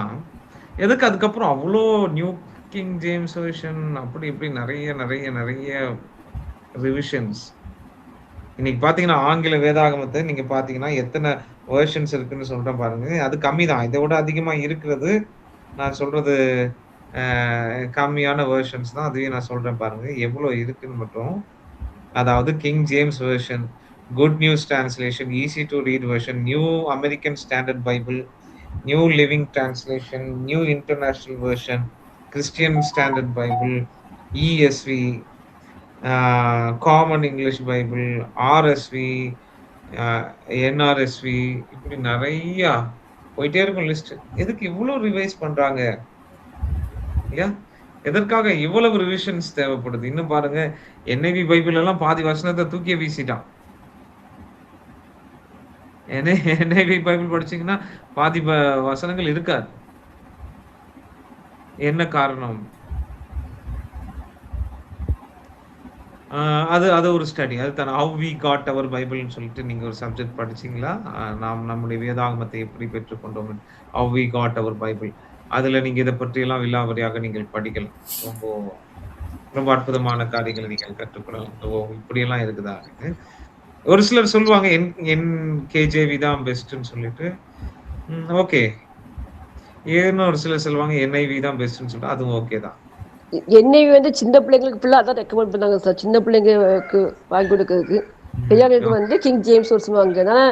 எதுக்கு அதுக்கப்புறம் அவ்ளோ நியூ கிங் ஜேம்ஸ் வெர்ஷன் அப்படி இப்படி நெறைய ரிவிஷன்ஸ். இன்னைக்கு பார்த்தீங்கன்னா, ஆங்கில வேதாகமத்த நீங்க பார்த்தீங்கன்னா, எத்தன வெர்ஷன்ஸ் இருக்குன்னு சொல்றேன் பாருங்க. அது கம்மி தான். இத விட அதிகமா இருக்கிறது, நான் சொல்றது கம்மியான வெர்ஷன்ஸ் தான். அதுவே நான் சொல்றேன் பாருங்க. எவ்வளோ இருக்குன்னு மட்டும். அதாவது King James Version, Good News Translation, Easy to Read Version, New American Standard Bible, New Living Translation, New International Version, Christian Standard Bible, ESV, Common English Bible, RSV, NRSV, இப்படி நெறையா போயிட்டே இருக்கும் லிஸ்ட். எதுக்கு இவ்ளோ ரிவைஸ் பண்றாங்க? இல்லையா? எதற்காக இவ்வளவு ரிவிஷன்ஸ் தேவைப்படுது? இன்னும் பாருங்க, என்ஐவி பைபிள் எல்லாம் பாதி வசனத்த தூக்கியே வீசிட்டான். என்ஐவி பைபிள் படிச்சீங்கன்னா, பாதி வசனங்கள் இருக்காது. என்ன காரணம்? அது ஒரு ஸ்டடி. அது தானே ஹவ் வி காட் அவர் பைபிள்னு சொல்லிட்டு நீங்க ஒரு சப்ஜெக்ட் படிச்சீங்களா? நாம் நம்முடைய வேதாகமத்தை எப்படி பெற்றுக்கொண்டோம்? How we got our Bible. அதுல நீங்க இத பற்றியெல்லாம் விலாவரியாக நீங்கள் படிக்கலாம். ரொம்ப அற்புதமான காரியங்களை நீங்கள் கற்றுக்கொள்ளலாம். ஓ! இப்படியெல்லாம் இருக்குதா? ஒரு சிலர் சொல்லுவாங்க கேஜேவி தான் பெஸ்ட்ன்னு சொல்லிட்டு. ஓகே. இன்னும் ஒரு சிலர் சொல்லுவாங்க என்ஐவி தான் பெஸ்ட்ன்னு சொல்லிட்டு, அதுவும் ஓகே தான். என்ஐவி வந்து சின்ன பிள்ளைங்களுக்கு ஃபுல்லா அதான் ரெக்கமெண்ட் பண்ணாங்க சார். சின்ன பிள்ளைங்களுக்கு வாங்கி கொடுக்கறதுக்கு. பெரியவங்களுக்கு வந்து கிங் ஜேம்ஸ் வெர்ஷன் வாங்க. ஆனா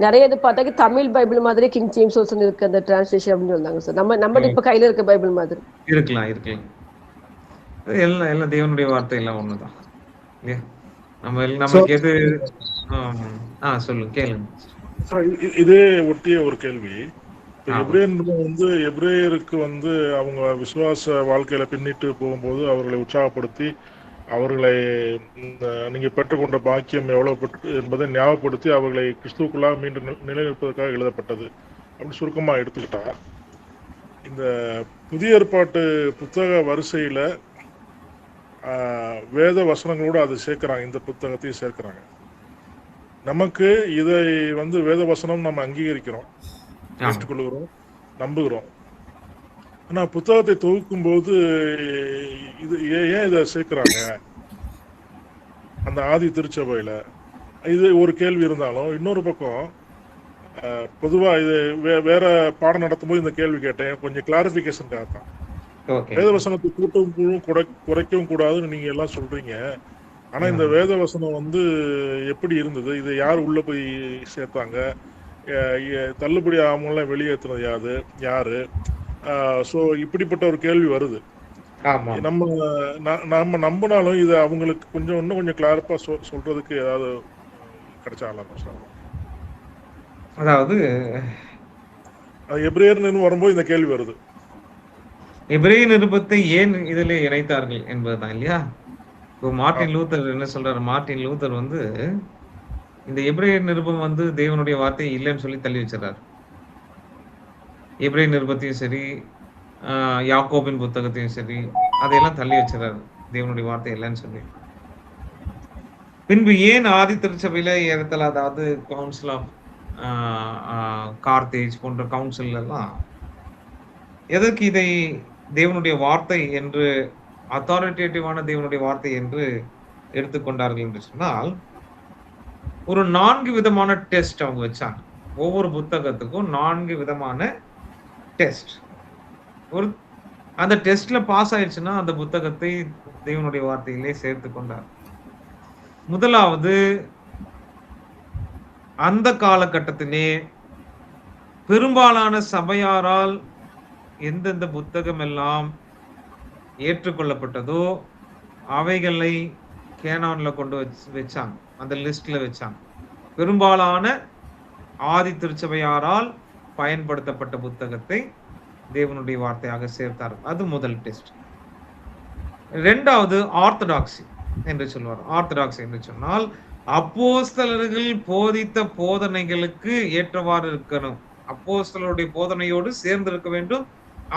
நிறைய இது பார்த்தாக்க தமிழ் பைபிள் மாதிரி கிங் ஜேம்ஸ் வெர்ஷன் இருக்கு அந்த டிரான்ஸ்லேஷன் அப்படின்னு சொன்னாங்க சார். நம்ம இப்ப கையில இருக்க பைபிள் மாதிரி இருக்கலாம். எல்லாம் தேவனுடைய வார்த்தை எல்லாம் ஒண்ணுதான். இல்லையா? நமக்கு எது சொல்லுங்க, கேளுங்க. இதே ஒட்டிய ஒரு கேள்வி. எபிரேயருக்கு அவங்க விசுவாச வாழ்க்கையில பின்னிட்டு போகும்போது அவர்களை உற்சாகப்படுத்தி அவர்களை நீங்க பெற்றுக்கொண்ட பாக்கியம் எவ்வளவு என்பதை ஞாபகப்படுத்தி அவர்களை கிறிஸ்துவுக்குள்ளாக மீண்டும் நிலைநிற்பதற்காக எழுதப்பட்டது அப்படின்னு சுருக்கமா எடுத்துக்கிட்டா, இந்த புதிய ஏற்பாட்டு புத்தக வரிசையில வேத வசனங்களோடு அது சேர்க்கிறாங்க. இந்த புத்தகத்தையும் சேர்க்கிறாங்க. நமக்கு இதை வேத வசனம் நம்ம அங்கீகரிக்கிறோம், ஏற்றுக்கொள்கிறோம், நம்புகிறோம். ஆனா புத்தகத்தை தொகுக்கும் போது இது ஏன் இதை சேர்க்கிறாங்க அந்த ஆதி திருச்சபையில? இது ஒரு கேள்வி இருந்தாலும், இன்னொரு பக்கம் பொதுவா இது வேற பாடம் நடத்தும் போது இந்த கேள்வி கேட்டேன், கொஞ்சம் கிளாரிபிகேஷனுக்காக தான். வேதவசனத்தை கூட்டவும் குறைக்கவும் கூடாதுன்னு நீங்க எல்லாம் சொல்றீங்க. ஆனா இந்த வேதவசனம் எப்படி இருந்தது? இதை யார் உள்ள போய் சேர்த்தாங்க? தள்ளுபடி ஆகாமலாம் வெளியேற்றுனது யாரு? ஸோ இப்படிப்பட்ட ஒரு கேள்வி வருது. நம்ம நம்பினாலும் இது அவங்களுக்கு இன்னும் கொஞ்சம் கிளாரிப்பா சொல்றதுக்கு ஏதாவது கிடைச்சாலும். அதாவது எபிரேயர்னு வரும்போது இந்த கேள்வி வருது. எபிரேய நிருபத்தை ஏன் இதிலே இணைத்தார்கள் என்பதுதான் இல்லையா? இப்போ மார்ட்டின் லூத்தர் என்ன சொல்றாரு? மார்ட்டின் லூத்தர் இந்த எபிரேய நிருபம் தேவனுடைய வார்த்தை இல்லைன்னு சொல்லி தள்ளி வச்சிடறாரு. எபிரேய நிருபத்தையும் சரி, யாக்கோபின் புத்தகத்தையும் சரி, அதையெல்லாம் தள்ளி வச்சிடறாரு, தேவனுடைய வார்த்தை இல்லைன்னு சொல்லி. பின்பு ஏன் ஆதி திருச்சபையில ஏறத்தல, அதாவது கவுன்சில் ஆஃப் கார்த்தேஜ் போன்ற கவுன்சில் எல்லாம் எதற்கு இதை தேவனுடைய வார்த்தை என்று, அத்தாரிட்டேட்டிவான தேவனுடைய வார்த்தை என்று எடுத்துக்கொண்டார்கள் என்று சொன்னால், ஒரு 4 விதமான டெஸ்ட் அவங்க வச்சாங்க. ஒவ்வொரு புத்தகத்துக்கும் 4 விதமான டெஸ்ட். அந்த டெஸ்ட்ல பாஸ் ஆயிடுச்சுன்னா அந்த புத்தகத்தை தேவனுடைய வார்த்தையிலே சேர்த்து கொண்டார். முதலாவது, அந்த காலகட்டத்திலே பெரும்பாலான சபையாரால் எந்தெந்த புத்தகம் எல்லாம் ஏற்றுக்கொள்ளப்பட்டதோ அவைகளை கேனான்ல கொண்டு வச்சாங்க, அந்த லிஸ்ட்ல வச்சாங்க. பெரும்பாலான ஆதி திருச்சபையாரால் பயன்படுத்தப்பட்ட புத்தகத்தை தேவனுடைய வார்த்தையாக சேர்த்தார்கள். அது முதல் டெஸ்ட். இரண்டாவது, ஆர்த்தடாக்சி என்று சொல்வார். ஆர்த்தடாக்சி என்று சொன்னால் அப்போஸ்தலர்கள் போதித்த போதனைகளுக்கு ஏற்றவாறு இருக்கணும். அப்போஸ்தலருடைய போதனையோடு சேர்ந்து இருக்க வேண்டும்.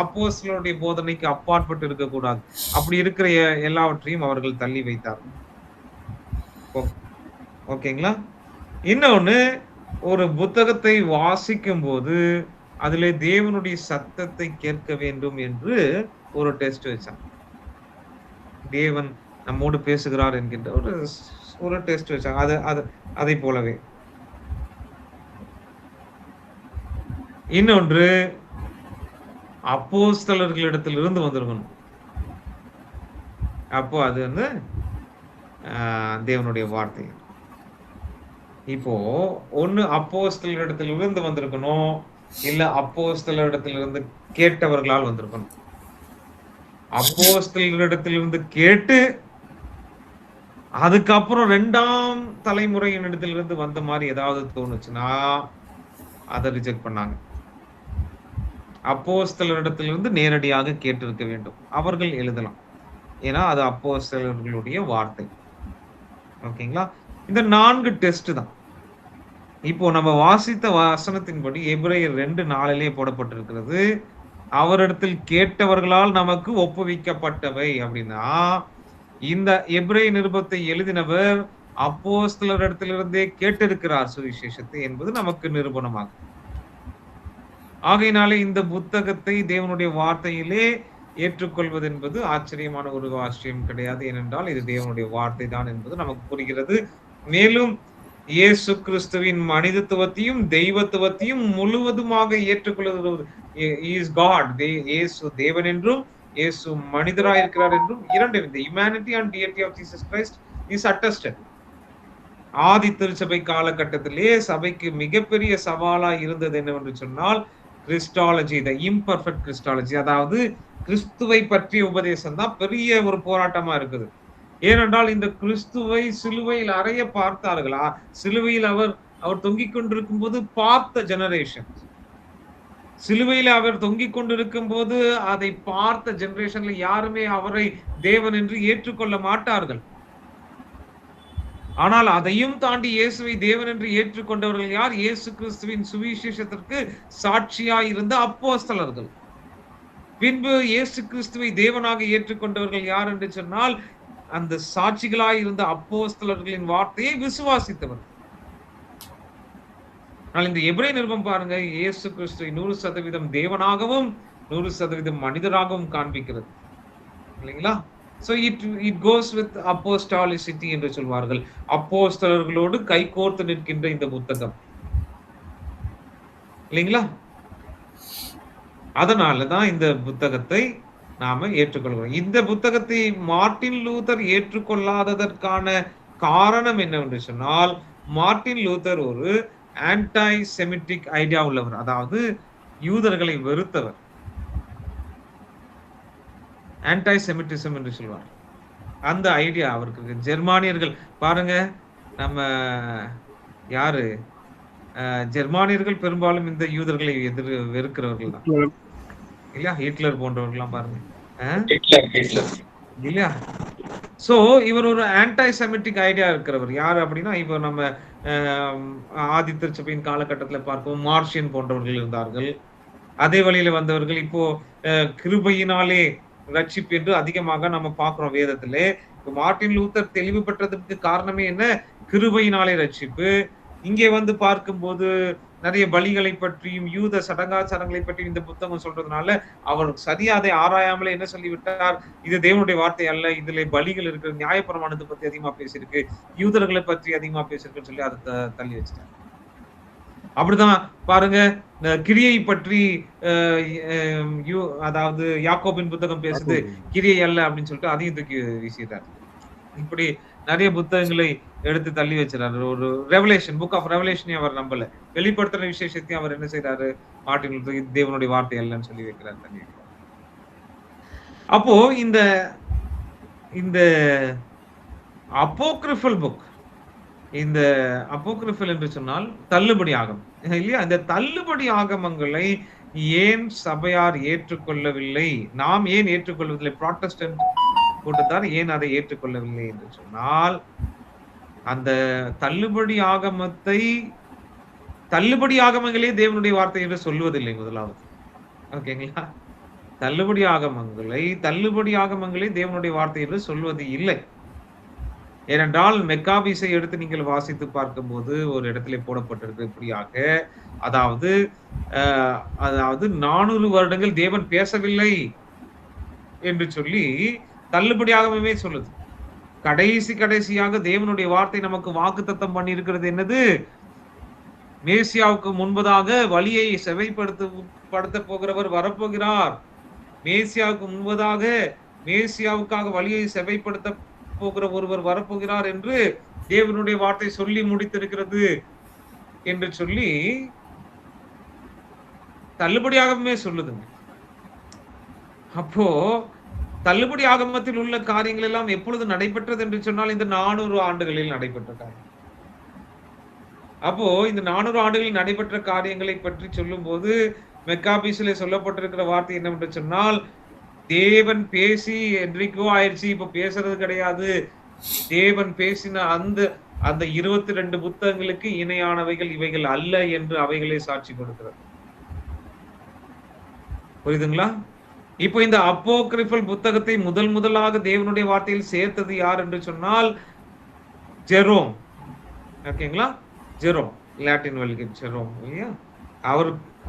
அப்போஸ்தலருடைய போதனைக்கு அப்பாற்பட்டு இருக்கக்கூடாது. அப்படி இருக்கிற எல்லாவற்றையும் அவர்கள் தள்ளி வைத்தார். ஓகேங்களா? இன்னொன்னு, ஒரு புத்தகத்தை வாசிக்கும் போது அதிலே தேவனுடைய சத்தத்தை கேட்க வேண்டும் என்று ஒரு டெஸ்ட் வச்சான். தேவன் நம்மோடு பேசுகிறார் என்கின்ற ஒரு டெஸ்ட் வச்சாங்க. அதை போலவே இன்னொன்று, அப்போஸ்தலர்களிடத்திலிருந்து வந்திருக்கணும். அப்போ அது வந்து தேவனுடைய வார்த்தை. இப்போ ஒண்ணு அப்போஸ்தலரிடத்திலிருந்து வந்திருக்கணும், இல்ல அப்போஸ்தலரிடத்திலிருந்து கேட்டவர்களால் வந்திருக்கணும். அப்போஸ்தலரிடத்திலிருந்து கேட்டு அதுக்கப்புறம் 2ஆம் தலைமுறையினிடத்திலிருந்து வந்த மாதிரி ஏதாவது தோணுச்சுன்னா அதை ரிஜெக்ட் பண்ணாங்க. அப்போஸ்தலரிடத்திலிருந்து நேரடியாக கேட்டிருக்க வேண்டும். அவர்கள் எழுதலாம், ஏன்னா அது அப்போஸ்தலர்களுடைய வார்த்தை. ஓகேங்களா? இந்த 4 டெஸ்ட் தான். இப்போ நம்ம வாசித்த வசனத்தின்படி எபிரேயர் 2:4 போடப்பட்டிருக்கிறது. அவரிடத்தில் கேட்டவர்களால் நமக்கு ஒப்புவிக்கப்பட்டவை அப்படின்னா, இந்த எபிரேய நிருபத்தை எழுதினவர் அப்போஸ்தலரிடத்திலிருந்தே கேட்டிருக்கிறார் சுவிசேஷத்தை என்பது நமக்கு நிரூபணமாகும். ஆகையினாலே இந்த புத்தகத்தை தேவனுடைய வார்த்தையிலே ஏற்றுக்கொள்வது என்பது ஆச்சரியமான ஒரு ஆச்சரியம் கிடையாது. ஏனென்றால் இது தேவனுடைய வார்த்தை தான் என்பது நமக்கு புரிகிறது. மேலும் இயேசு கிறிஸ்துவின் மனிதத்துவத்தையும் தெய்வத்துவத்தையும் முழுவதுமாக ஏற்றுக்கொள்வது, இஸ் காட், இயேசு தேவன் என்றும் இயேசு மனிதராய் இருக்கிறார் என்றும் இரண்டு, the humanity and deity of Jesus Christ is attested. ஆதி திருச்சபை காலகட்டத்திலே சபைக்கு மிகப்பெரிய சவாலா இருந்தது என்னவென்று சொன்னால் கிறிஸ்டாலஜி, த இம்பர்ஃபெக்ட் கிறிஸ்டாலஜி, அதாவது கிறிஸ்துவை பற்றிய உபதேசம் தான் பெரிய ஒரு போராட்டமா இருக்குது. ஏனென்றால் இந்த கிறிஸ்துவை சிலுவையில் அறைய பார்த்தார்கள். சிலுவையில் அவர் தொங்கிக் கொண்டிருக்கும் போது பார்த்த ஜெனரேஷன், சிலுவையில் அவர் தொங்கிக் கொண்டிருக்கும் போது அதை பார்த்த ஜெனரேஷன்ல யாருமே அவரை தேவன் என்று ஏற்றுக்கொள்ள மாட்டார்கள். ஆனால் அதையும் தாண்டி இயேசுவை தேவன் என்று ஏற்றுக்கொண்டவர்கள் யார்? இயேசு கிறிஸ்துவின் சுவிசேஷத்திற்கு சாட்சியாய் இருந்த அப்போஸ்தலர்கள். பின்பு இயேசு கிறிஸ்துவை தேவனாக ஏற்றுக்கொண்டவர்கள் யார் என்று சொன்னால் அந்த சாட்சிகளாய் இருந்த அப்போஸ்தலர்களின் வார்த்தையை விசுவாசித்தவர். இந்த எபிரேய நிருபம் பாருங்க, இயேசு கிறிஸ்துவை 100% தேவனாகவும் 100% மனிதராகவும் காண்பிக்கிறது இல்லைங்களா? So it goes with apostolicity என்று சொல்வார்கள். அப்போஸ்தலர்களோடு கைகோர்த்து நிற்கின்ற இந்த புத்தகம் இல்லைங்களா? அதனாலதான் இந்த புத்தகத்தை நாம ஏற்றுக்கொள்கிறோம். இந்த புத்தகத்தை மார்ட்டின் லூதர் ஏற்றுக்கொள்ளாததற்கான காரணம் என்னவென்று சொன்னால், மார்ட்டின் லூதர் ஒரு ஆன்டை செமிட்டிக் ஐடியா உள்ளவர், அதாவது யூதர்களை வெறுத்தவர். ஆன்டை செமிட்டிசம் என்று சொல்வார். அந்த ஐடியா அவருக்கு. ஜெர்மானியர்கள் பாருங்க, நம்ம யாரு ஜெர்மானியர்கள் பெரும்பாலும் இந்த யூதர்களை வெறுக்கிறவர்கள் தான் இல்லையா? ஹிட்லர் போன்றவர்கள்லாம் பாருங்க இல்லையா? சோ இவர் ஒரு ஆன்டை செமிட்டிக் ஐடியா இருக்கிறவர். யாரு அப்படின்னா, இப்போ நம்ம ஆதி திருச்சபையின் காலகட்டத்துல பார்ப்போம், மார்ஷியன் போன்றவர்கள் இருந்தார்கள். அதே வழியில வந்தவர்கள். இப்போ கிருபையினாலே ரட்சிப்பு என்று அதிகமாக நம்ம பார்க்கிறோம் வேதத்திலே. மார்ட்டின் லூத்தர் தெளிவு பெற்றதுக்கு காரணமே என்ன? கிருபையினாலே ரட்சிப்பு. இங்கே வந்து பார்க்கும்போது நிறைய பலிகளை பற்றியும் யூத சடங்காச்சாரங்களை பற்றியும் இந்த புத்தகம் சொல்றதுனால அவர் சரியா அதை ஆராயாமலே என்ன சொல்லிவிட்டார்? இது தேவனுடைய வார்த்தை அல்ல, இதுல பலிகள் இருக்கு, நியாயப்பிரமாணத்தை பத்தி அதிகமா பேசியிருக்கு, யூதர்களை பற்றி அதிகமா பேசியிருக்குன்னு சொல்லி அதை தள்ளி வச்சுட்டார். அப்படிதான் பாருங்க, கிரியை பற்றி அதாவது யாக்கோபின் புத்தகம் பேசுது, கிரியை அல்ல அப்படின்னு சொல்லிட்டு அதையும் தூக்கி வீசிட்டார். இப்படி நிறைய புத்தகங்களை எடுத்து தள்ளி வச்சிடாரு. ஒரு ரெவலேஷன், புக் ஆஃப் ரெவலேஷனையும் அவர் நம்பல. வெளிப்படுத்துற விசேஷத்தையும் அவர் என்ன செய்யறாரு? மார்ட்டின் லூதர் தேவனுடைய வார்த்தை அல்லன்னு சொல்லி வைக்கிறார், தள்ளி வைக்கிறார். அப்போ இந்த அப்போக்ரிஃபல் புக், இந்த அப்போக்ரிஃபல் என்று சொன்னால் தள்ளுபடி ஆகமம் இல்லையா? இந்த தள்ளுபடி ஆகமங்களை ஏன் சபையார் ஏற்றுக்கொள்ளவில்லை? நாம் ஏன் ஏற்றுக்கொள்ளவில்லை? புராட்டஸ்டன்ட் கூட்டத்தார் ஏன் அதை ஏற்றுக்கொள்ளவில்லை என்று சொன்னால், அந்த தள்ளுபடி ஆகமத்தை தள்ளுபடி ஆகமங்களே தேவனுடைய வார்த்தை என்று சொல்வதில்லை முதலாவது. ஓகேங்களா? தள்ளுபடி ஆகமங்களே தேவனுடைய வார்த்தை என்று சொல்வது இல்லை. ஏனென்றால் மெக்காபீஸை எடுத்து நீங்கள் வாசித்து பார்க்கும்போது ஒரு இடத்திலே போடப்பட்டிருக்கு இப்படியாக, அதாவது 400 வருடங்கள் தேவன் பேசவில்லை என்று சொல்லி தள்ளுபடி ஆகமே சொல்லுது. கடைசியாக தேவனுடைய வார்த்தை நமக்கு வாக்குத்தத்தம் பண்ணி இருக்கிறது என்னது? மேசியாவுக்கு முன்பதாக வழியை செவைப்படுத்த போகிறவர் வரப்போகிறார். மேசியாவுக்கு முன்பதாக மேசியாவுக்காக வழியை செவைப்படுத்த போகிற ஒருவர் வரப்போகிறார் என்று தேவனுடைய வார்த்தை சொல்லி முடித்திருக்கிறது என்று சொல்லி தள்ளுபடி ஆகமே சொல்லுதுங்க. அப்போ தள்ளுபடி ஆகமத்தில் உள்ள காரியங்கள் எல்லாம் எப்பொழுது நடைபெற்றது என்று சொன்னால் இந்த 400 ஆண்டுகளில் நடைபெற்ற காரியம். அப்போ இந்த 400 ஆண்டுகளில் நடைபெற்ற காரியங்களை பற்றி சொல்லும் போது மெக்காபீஸிலே சொல்லப்பட்டிருக்கிற வார்த்தை என்னவென்று சொன்னால், தேவன் பேசி என்றைக்கோ ஆயிடுச்சு, இப்ப பேசுறது கிடையாது. தேவன் பேசின அந்த 22 புத்தகங்களுக்கு இணையானவைகள் இவைகள் அல்ல என்று அவைகளே சாட்சி கொடுக்கிறது. புரியுதுங்களா? இப்போ இந்த அப்போகிரிபல் புத்தகத்தை முதலாக தேவனுடைய வார்த்தையில் சேர்த்தது யார் என்று சொன்னால் ஜெரோம். ஓகேங்களா? ஜெரோம், லாட்டின் வழிக்கு ஜெரோம் இல்லையா?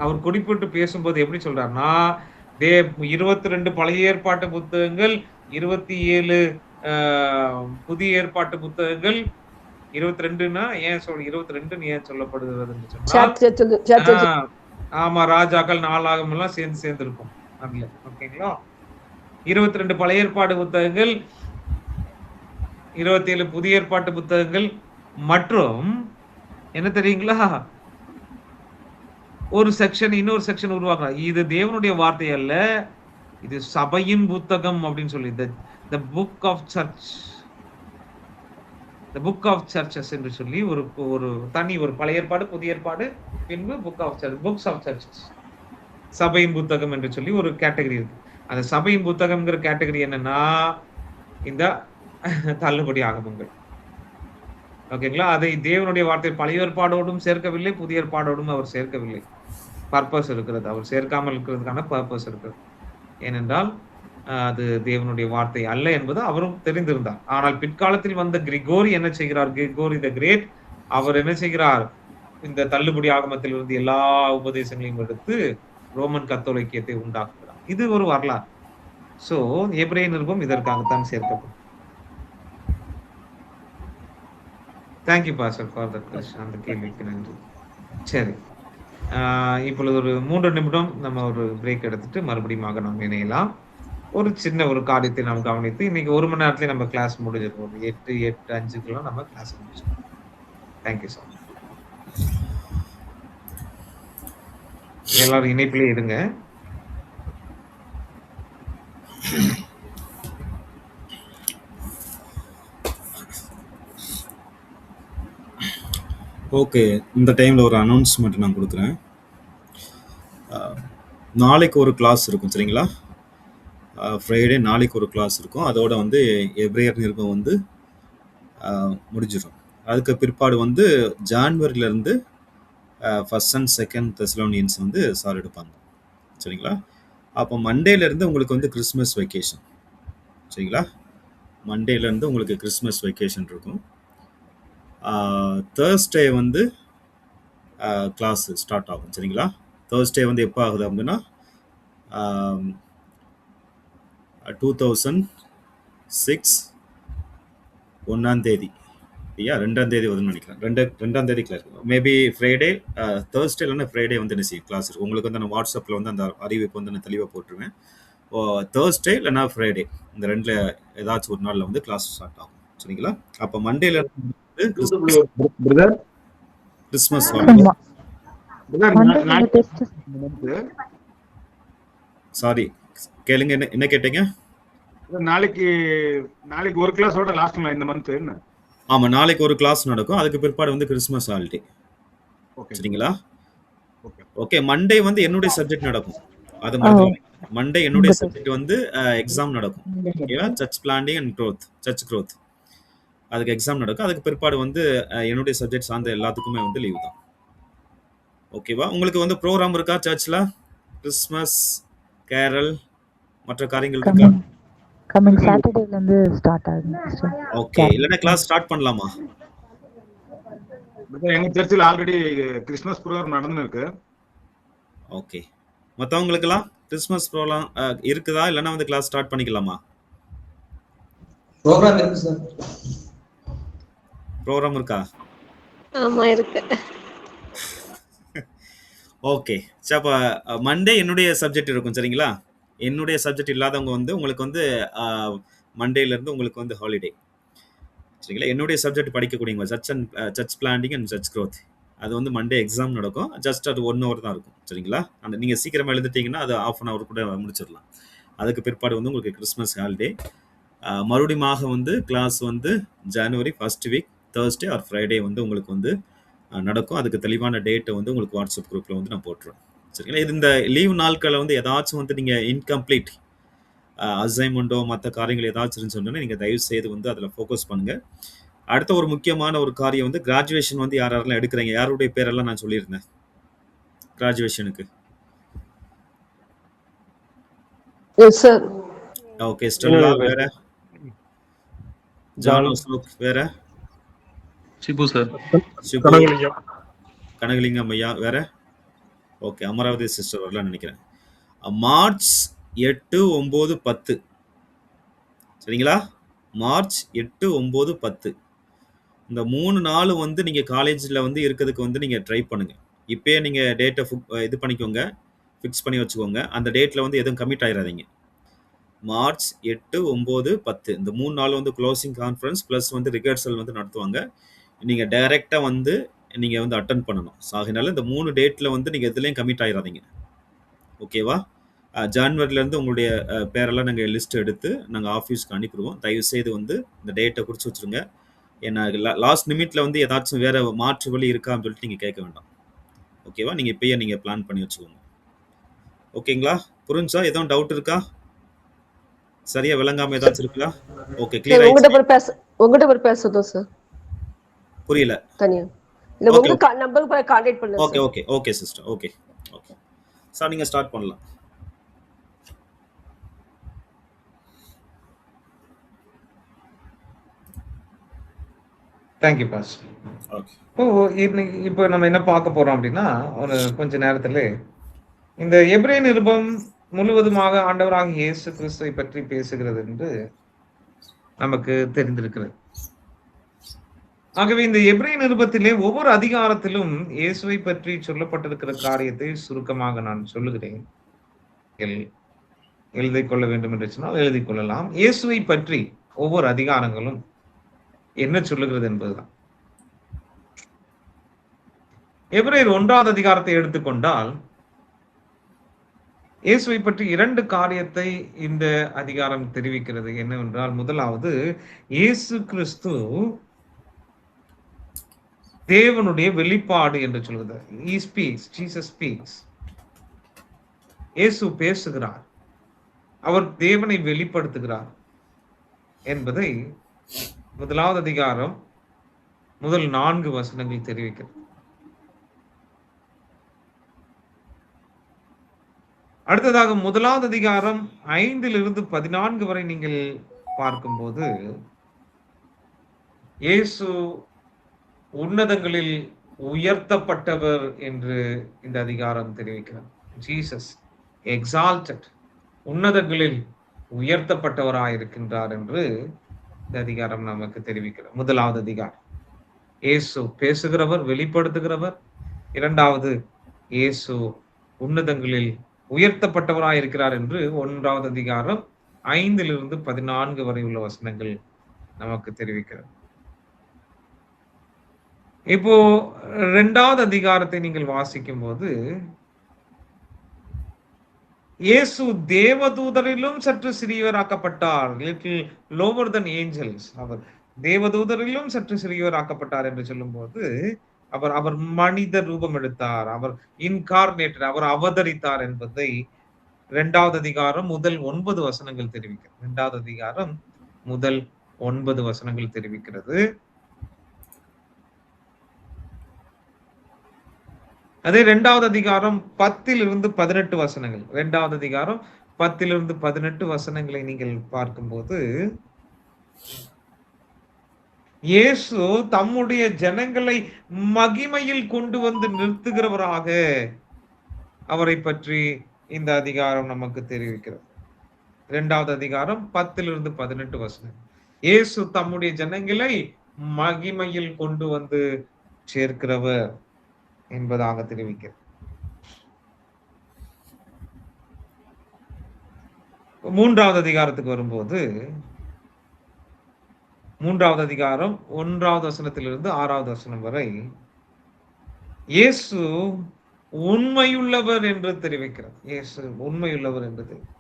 அவர் குறிப்பிட்டு பேசும்போது எப்படி சொல்றாருன்னா, 22 பழைய ஏற்பாட்டு புத்தகங்கள், 27 புதிய ஏற்பாட்டு புத்தகங்கள், 22ன்னா ஏன் 22ன்னு ஏன் சொல்லப்படுகிறது சொன்னா, ஆமா, ராஜாக்கள் நாளாகம் எல்லாம் சேர்ந்து இருக்கும் அதுல. ஓகேங்களா? 22 பழைய ஏற்பாடு புத்தகங்கள், 27 புதிய ஏற்பாட்டு புத்தகங்கள் மற்றும் என்ன தெரியுங்களா, ஒரு செக்ஷன் இன்னொரு செக்ஷன் உருவாக்கலாம். இது தேவனுடைய வார்த்தை அல்ல, இது சபையின் புத்தகம் அப்படின்னு சொல்லி the book of church, the book of churches என்று சொல்லி ஒரு தனி ஒரு பழைய ஏற்பாடு புதிய ஏற்பாடு பின்பு books of churches, சபையின் புத்தகம் என்று சொல்லி ஒரு கேட்டகரி இருக்கு. அந்த சபையின் புத்தகம்ங்கிற கேட்டகரி என்னன்னா இந்த தள்ளுபடி ஆகமங்கள். ஓகேங்களா? அதை தேவனுடைய வார்த்தை பழைய ஏற்பாடோடும் சேர்க்கவில்லை, புதிய ஏற்பாடோடும் அவர் சேர்க்கவில்லை. பர்பஸ் இருக்கிறது, அவர் சேர்க்காமல் இருக்கிறதுக்கான பர்பஸ் இருக்கிறது. ஏனென்றால் அது தேவனுடைய வார்த்தை அல்ல என்பது அவரும் தெரிந்திருந்தார். ஆனால் பிற்காலத்தில் வந்த கிரிகோரி என்ன செய்கிறார்? கிரிகோரி த கிரேட், அவர் என்ன செய்கிறார்? இந்த தள்ளுபடி ஆகமத்தில் இருந்து எல்லா உபதேசங்களையும் எடுத்து ரோமன் கத்தோலிக்கியத்தை உண்டாக்குகிறார். இது ஒரு வரலாறு. சோ எபிரேய நிருபம் இதற்காகத்தான் சேர்க்கப்படும். Thank you pastor for that question. அந்த கேள்விக்கு நன்றி. சரி, இப்பொழுது ஒரு 3 நிமிடம் நம்ம ஒரு பிரேக் எடுத்துட்டு மறுபடியும் நாம் இணையலாம். ஒரு சின்ன ஒரு காரியத்தை நாம் கவனித்து இன்னைக்கு 1 மணி நேரத்துல நம்ம கிளாஸ் முடிஞ்சிருக்கோம். 8:05 நம்ம கிளாஸ் முடிச்சிருக்கோம். Thank you sir. எல்லாரும் இணைப்பிலே இருங்க. ஓகே, இந்த டைமில் ஒரு அனௌன்ஸ்மெண்ட் நான் கொடுக்குறேன். நாளைக்கு ஒரு கிளாஸ் இருக்கும், சரிங்களா? ஃப்ரைடே நாளைக்கு ஒரு கிளாஸ் இருக்கும். அதோட வந்து எபிரேயர் நிருபம் வந்து முடிஞ்சிடும். அதுக்கு பிற்பாடு வந்து ஜான்வரியிலேருந்து 1st and 2nd தெசலோனியன்ஸ் வந்து சார் எடுப்பாங்க, சரிங்களா? அப்போ மண்டேலேருந்து உங்களுக்கு வந்து கிறிஸ்மஸ் வெக்கேஷன், சரிங்களா? மண்டேலேருந்து உங்களுக்கு கிறிஸ்மஸ் வெக்கேஷன் இருக்கும். தேர்ஸ்டே வந்து கிளாஸ் ஸ்டார்ட் ஆகும், சரிங்களா? தேர்ஸ்டே வந்து எப்போ ஆகுது அப்படின்னா 2006 1ஆம் தேதி, ஐயா 2ஆம் தேதி வருதுன்னு நினைக்கிறேன். 2ஆம் தேதி கிளாஸ் மேபி ஃப்ரைடே, தேர்ஸ்டே இல்லைன்னா ஃப்ரைடே வந்து என்ன செய்யும் கிளாஸ் இருக்கும். உங்களுக்கு வந்து நான் வாட்ஸ்அப்பில் வந்து அந்த அறிவிப்பு வந்து நான் தெளிவாக போட்டுருவேன். தேர்ஸ்டே இல்லைன்னா ஃப்ரைடே, இந்த 2ல் ஏதாச்சும் ஒரு நாளில் வந்து கிளாஸ் ஸ்டார்ட் ஆகும், சரிங்களா? அப்போ மண்டேல கிறிஸ்மஸ் சாரி கேளுங்க, என்ன கேட்டீங்க? நாளைக்கு ஒரு கிளாஸோட லாஸ்ட் இந்த மந்த் என்ன? ஆமா, நாளைக்கு ஒரு கிளாஸ் நடக்கும். அதுக்கு பிற்பாடு வந்து கிறிஸ்மஸ் ஹாலிடே, சரிங்களா? ஓகே, மண்டே வந்து என்னுடைய சப்ஜெக்ட் நடக்கும். அது மாதிரி மண்டே என்னுடைய சப்ஜெக்ட் வந்து எக்ஸாம் நடக்கும், ஓகேவா? Church planning and growth, church growth. அதுக்கு எக்ஸாம் நடக்கும். அதுக்கு பிற்பாடு வந்து என்னுடைய சப்ஜெக்ட் சார்ந்த எல்லாத்துக்குமே வந்து லீவ் தான். ஓகேவா? உங்களுக்கு வந்து ப்ரோகிராம் இருக்கா சர்ச்ல? கிறிஸ்மஸ், கேரல், மற்ற காரியங்கள் இருக்கா? கமிங் சாட்டர்டேல இருந்து ஸ்டார்ட் ஆகுது சிஸ்டர். ஓகே. இல்லனா கிளாஸ் ஸ்டார்ட் பண்ணலாமா? எங்க சர்ச்சில் ஆல்ரெடி கிறிஸ்மஸ் ப்ரோக்ராம் நடந்து இருக்கு. ஓகே. மத்தவங்களுக்கெல்லாம் கிறிஸ்மஸ் ப்ரோகிராம் இருக்குதா? இல்லனா வந்து கிளாஸ் ஸ்டார்ட் பண்ணிக்கலாமா? ப்ரோகிராம் இருக்கு சார். ப்ரோகிராம் இருக்கா? ஆமா இருக்கு. ஓகே. சரி, அப்ப மண்டே என்னுடைய சப்ஜெக்ட் இருக்கும் சரிங்களா? என்னுடைய சப்ஜெக்ட் இல்லாதவங்க வந்து உங்களுக்கு வந்து மண்டேல இருந்து உங்களுக்கு வந்து ஹாலிடே. சரிங்களா? என்னுடைய சப்ஜெக்ட் படிக்கக்கூடியவங்க church planning and church growth. அது வந்து மண்டே எக்ஸாம் நடக்கும். ஜஸ்ட் அது 1 ஹவர் தான் இருக்கும். சரிங்களா? அந்த நீங்க சீக்கிரமா எழுதிட்டீங்கன்னா அது 1/2 அன் ஹவர் கூட முடிச்சிடலாம். அதுக்கு பிற்பாடு வந்து உங்களுக்கு கிறிஸ்மஸ் ஹாலிடே. மறுபடியும் வந்து கிளாஸ் வந்து January first week Thursday or Friday வந்து உங்களுக்கு வந்து நடக்கும். அதுக்கு தெளிவான டேட்டை வந்து உங்களுக்கு வாட்ஸ்அப் குரூப்ல வந்து நான் போட்டுருவேன். சரிங்களா? இது இந்த லீவ் நாட்களை வந்து ஏதாச்சும் வந்து நீங்க இன்கம்ப்ளீட் அசைன்மெண்ட்டோ மற்ற காரியங்கள் ஏதாச்சும் இருந்துச்சுன்னா நீங்க தயவு செய்து வந்து அதில் ஃபோக்கஸ் பண்ணுங்க. அடுத்த ஒரு முக்கியமான ஒரு காரியம் வந்து கிராஜுவேஷன் வந்து யாரெல்லாம் எடுக்கிறீங்க, யாருடைய பேரெல்லாம் நான் சொல்லியிருந்தேன் கிராஜுவேஷனுக்கு? Yes sir. ஓகே. ஸ்டெல்லா வேற, ஜான் அசோக் வேற, சிபு சார், சிபு, கனகலிங்கம் ஐயா வேற. ஓகே. அமராவதி சிஸ்டர் வரலாம்னு நினைக்கிறேன். மார்ச் 8, 9, 10 சரிங்களா? மார்ச் 8, 9, 10 இந்த 3 நாளும் வந்து நீங்க காலேஜ்ல வந்து இருக்கிறதுக்கு வந்து நீங்க ட்ரை பண்ணுங்க. இப்பயே நீங்க டேட்டை இது பண்ணிக்கோங்க, ஃபிக்ஸ் பண்ணி வச்சுக்கோங்க. அந்த டேட்ல வந்து எதுவும் கமிட் ஆயிடாதீங்க. மார்ச் 8, 9, 10 இந்த 3 நாள் வந்து க்ளோசிங் கான்ஃபரன்ஸ் ப்ளஸ் வந்து ரிஹர்சல் வந்து நடத்துவாங்க. நீங்க டைரக்டா வந்து நீங்க வந்து அட்டெண்ட் பண்ணணும். ஆகையினால இந்த 3 டேட்ல வந்து நீங்க எதுலயும் கமிட் ஆயிடாதீங்க. ஓகேவா? ஜான்வரில இருந்து உங்களுடைய பேரெல்லாம் நாங்க லிஸ்ட் எடுத்து நாங்க ஆஃபீஸ்க்கு அனுப்பிடுவோம். தயவு செய்து வந்து இந்த டேட்டை குறிச்சு வச்சிருங்க. ஏன்னா லாஸ்ட் நிமிட்ல வந்து ஏதாச்சும் வேற மாற்று வழி இருக்கான்னு சொல்லிட்டு நீங்க கேட்க வேண்டாம். ஓகேவா? நீங்க இப்பயே நீங்க பிளான் பண்ணி வச்சுக்கோங்க. ஓகேங்களா? புரிஞ்சா? எதுவும் டவுட் இருக்கா? சரியா விளங்காம ஏதாச்சும் இருக்கா? ஓகே. கிளியர் ஆயிடுச்சு. உங்ககிட்ட ஒரு பேசுதோ சார். புரியல. தனியா இல்ல உங்க நம்பருக்கு கான்டாக்ட் பண்ணுங்க. Okay okay okay sister. Okay okay sir, நீங்க ஸ்டார்ட் பண்ணலாம். Thank you boss. இப்போ நம்ம என்ன பார்க்க போறோம் அப்படின்னா, ஒரு கொஞ்ச நேரத்துல இந்த எபிரேய நிருபம் முழுவதுமாக ஆண்டவராகிய இயேசு கிறிஸ்துவை பற்றி பேசுகிறது என்று நமக்கு தெரிந்திருக்கிறது. ஆகவே இந்த எபிரேய நிருபத்திலே ஒவ்வொரு அதிகாரத்திலும் இயேசுவை பற்றி சொல்லப்பட்டிருக்கிற காரியத்தை சுருக்கமாக நான் சொல்லுகிறேன். எழுதிக் கொள்ள வேண்டும் என்று சொன்னால் எழுதிக் கொள்ளலாம். இயேசுவை பற்றி ஒவ்வொரு அதிகாரங்களும் என்ன சொல்லுகிறது என்பதுதான். எபிரேயர் 1வது அதிகாரத்தை எடுத்துக்கொண்டால் இயேசுவை பற்றி 2 காரியத்தை இந்த அதிகாரம் தெரிவிக்கிறது. என்னவென்றால், முதலாவது இயேசு கிறிஸ்து தேவனுடைய வெளிப்பாடு என்று சொல்கிறது. He speaks, Jesus speaks. இயேசு பேசுகிறார், அவர் தேவனை வெளிப்படுத்துகிறார் என்பதை 1வது அதிகாரம் முதல் 4 வசனங்கள் தெரிவிக்கிறது. அடுத்ததாக 1வது அதிகாரம் 5 to 14 வரை நீங்கள் பார்க்கும்போது இயேசு உன்னதங்களில் உயர்த்தப்பட்டவர் என்று இந்த அதிகாரம் தெரிவிக்கிறார். ஜீசஸ் எக்ஸால்டட், உன்னதங்களில் உயர்த்தப்பட்டவராயிருக்கின்றார் என்று இந்த அதிகாரம் நமக்கு தெரிவிக்கிறார். 1வது அதிகாரம் இயேசு பேசுகிறவர், வெளிப்படுத்துகிறவர். 2வது இயேசு உன்னதங்களில் உயர்த்தப்பட்டவராயிருக்கிறார் என்று 1வது அதிகாரம் 5 to 14 வரை உள்ள வசனங்கள் நமக்கு தெரிவிக்கிறது. இப்போ 2வது அதிகாரத்தை நீங்கள் வாசிக்கும் போது இயேசு தேவதூதரிலும் சற்று சிறியவராக்கப்பட்டார். Little lower than angels. அவர் தேவதூதரிலும் சற்று சிறியவராக்கப்பட்டார் என்று சொல்லும் போது அவர் மனித ரூபம் எடுத்தார், அவர் இன்கார்னேட்டர், அவர் அவதரித்தார் என்பதை 2வது அதிகாரம் முதல் 9 வசனங்கள் தெரிவிக்கிறது. 2வது அதிகாரம் முதல் 9 வசனங்கள் தெரிவிக்கிறது. அதே 2வது அதிகாரம் 10 18 வசனங்கள். 2வது அதிகாரம் 10 18 வசனங்களை நீங்கள் பார்க்கும்போது, இயேசு தம்முடைய ஜனங்களை மகிமையில் கொண்டு வந்து நிறுத்துகிறவராக அவரை பற்றி இந்த அதிகாரம் நமக்கு தெரிவிக்கிறது. 2வது அதிகாரம் 10 18 வசனம். இயேசு தம்முடைய ஜனங்களை மகிமையில் கொண்டு வந்து சேர்க்கிறவர் என்பதாக தெரிவிக்கிறது. 3வது அதிகாரத்துக்கு வரும்போது, 3வது அதிகாரம் 1வது வசனத்திலிருந்து 6வது வசனம் வரை இயேசு உண்மையுள்ளவர் என்று தெரிவிக்கிறார். இயேசு உண்மையுள்ளவர் என்று தெரிவிக்கிறார்.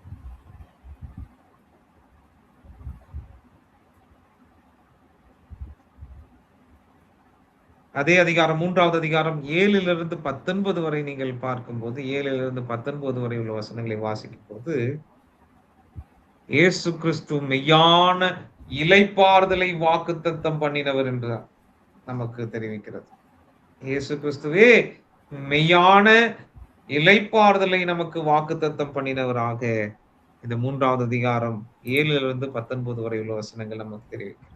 அதே அதிகாரம் 3வது அதிகாரம் 7 19 வரை நீங்கள் பார்க்கும்போது, 7 19 வரை உள்ள வசனங்களை வாசிக்கும் போது, இயேசு கிறிஸ்து மெய்யான இளைப்பாறுதலை வாக்குத்தத்தம் பண்ணினவர் என்று நமக்கு தெரிவிக்கிறது. இயேசு கிறிஸ்துவே மெய்யான இளைப்பாறுதலை நமக்கு வாக்குத்தத்தம் பண்ணினவராக இந்த 3வது அதிகாரம் 7 19 வரை உள்ள வசனங்கள் நமக்கு தெரிவிக்கிறது.